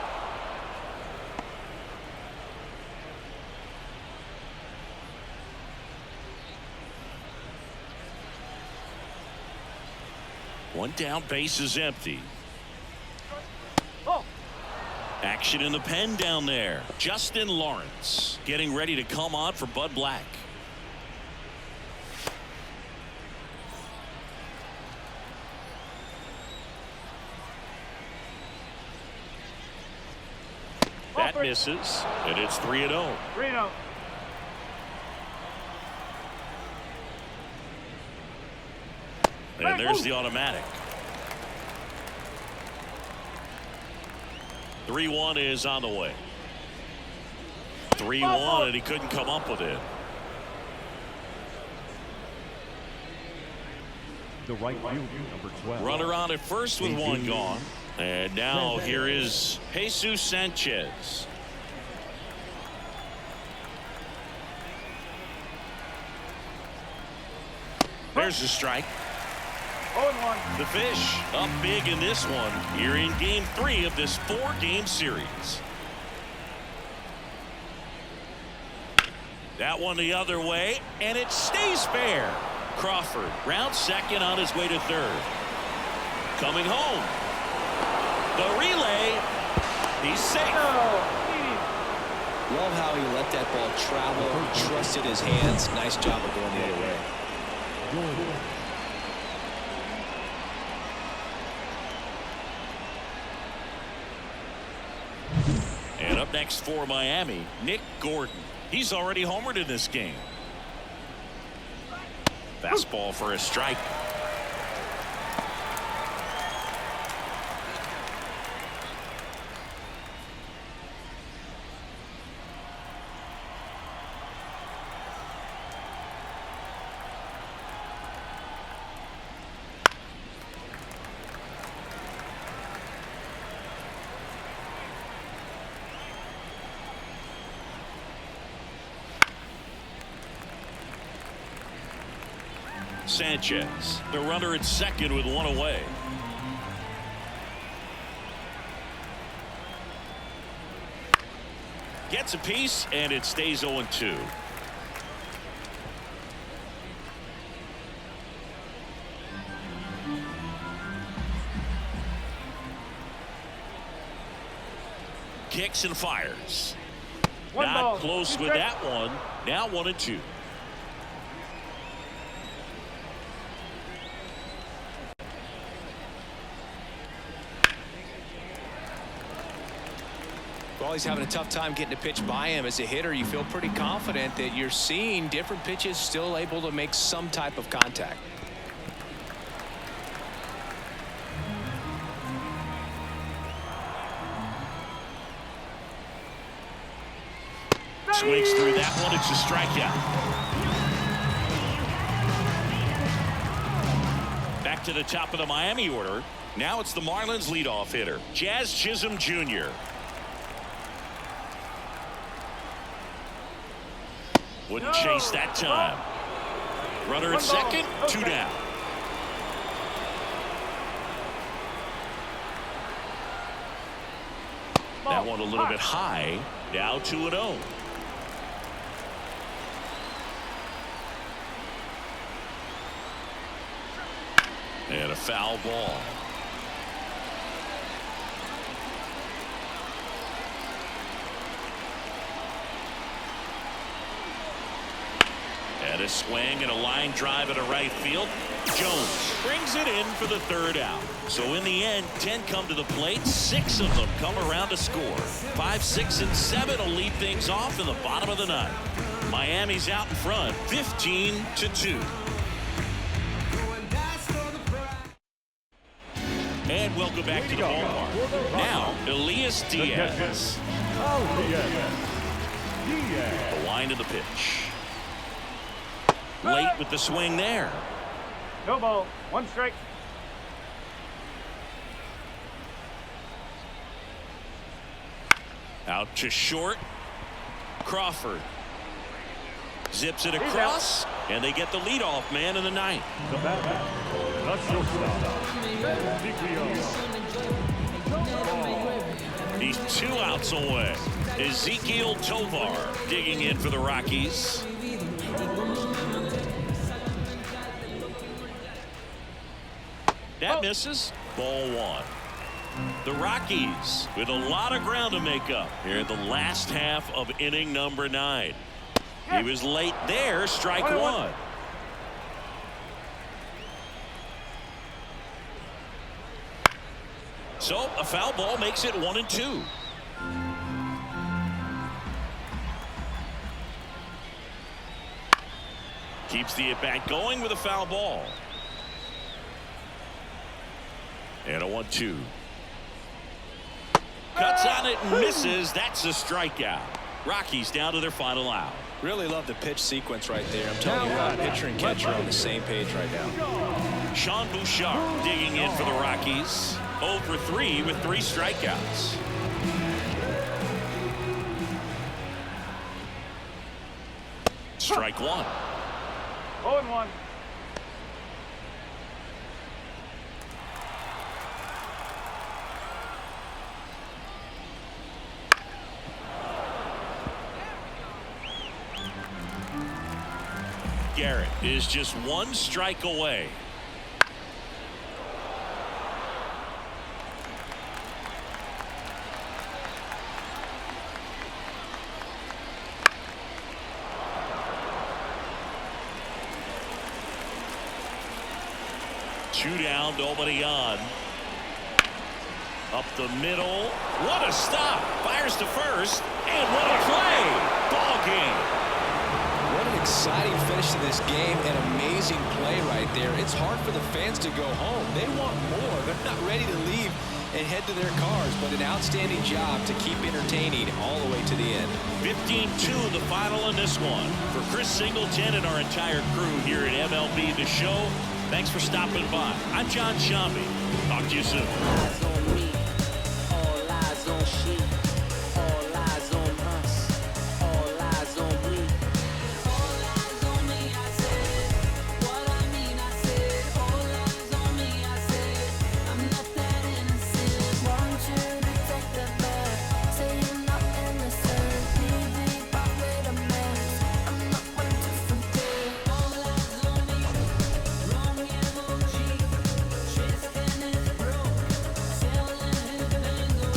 One down, base is empty. Action in the pen down there. Justin Lawrence getting ready to come on for Bud Black. That misses, and it's 3-0. 3-0. And there's the automatic. 3-1 is on the way. 3-1, and he couldn't come up with it. The right fielder, number 12. Runner on at first with 1 gone. And now here is Jesus Sanchez. There's the strike. 0-1. The Fish up big in this one here in game 3 of this 4-game series. That one the other way, and it stays fair. Crawford rounds second on his way to 3rd. Coming home. The relay. He's safe. Love how he let that ball travel, trusted his hands. Nice job of going the other way. And up next for Miami, Nick Gordon. He's already homered in this game. Fastball for a strike. Sanchez, the runner at second with 1 away. Gets a piece, and it stays 0-2. Kicks and fires. Not close with that one. Now 1-2. Well, he's having a tough time getting a pitch by him. As a hitter, you feel pretty confident that you're seeing different pitches still able to make some type of contact. Swings through that one. It's a strikeout. Back to the top of the Miami order. Now it's the Marlins leadoff hitter, Jazz Chisholm Jr. Wouldn't chase that time. Runner at second, 2 down. That one a little bit high. Now 2-0. And a foul ball. And a swing and a line drive at a right field. Jones brings it in for the third out. So in the end, 10 come to the plate. 6 of them come around to score. 5, 6, and 7 will lead things off in the bottom of the ninth. Miami's out in front, 15-2. And welcome back to the ballpark. Now, Elias Diaz. The line of the pitch. Late with the swing there. No ball. 1 strike. Out to short. Crawford zips it across, and they get the leadoff man in the ninth. The batter, the shortstop, Ezekiel. He's 2 outs away. Ezekiel Tovar digging in for the Rockies. That misses. Ball 1. The Rockies with a lot of ground to make up here in the last half of inning number 9. He was late there. Strike 1. So a foul ball makes it 1-2. Keeps the at-bat going with a foul ball. And a 1-2. Cuts on it and misses. That's a strikeout. Rockies down to their final out. Really love the pitch sequence right there. I'm telling you what, pitcher and catcher are on the same page right now. Sean Bouchard digging in for the Rockies. 0 for 3 with 3 strikeouts. Strike 1. 0-1. Garrett is just 1 strike away. Two down, nobody on. Up the middle. What a stop. Fires to first. And what a play. Ball game. What an exciting finish to this game. An amazing play right there. It's hard for the fans to go home. They want more. They're not ready to leave and head to their cars, but an outstanding job to keep entertaining all the way to the end. 15-2 the final in this one. For Chris Singleton and our entire crew here at MLB The Show, thanks for stopping by. I'm John Shambi. Talk to you soon. Eyes on me, all eyes on she, all eyes on us, all eyes on me. All eyes on me, I said, what I mean, I said, all eyes on me, I said, I'm not that innocent. Want you to take that back, say you're not innocent. Knee deep, I made a mess, I'm not one to forget. All eyes on me, wrong emoji, Tristan is broke, selling his bingo.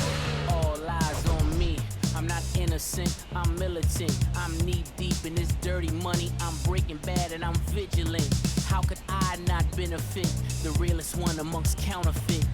All eyes on me, I'm not innocent, I'm militant. I'm knee deep in this dirty money, I'm breaking bad and I'm vigilant. How could I not benefit? The realest one amongst counterfeit.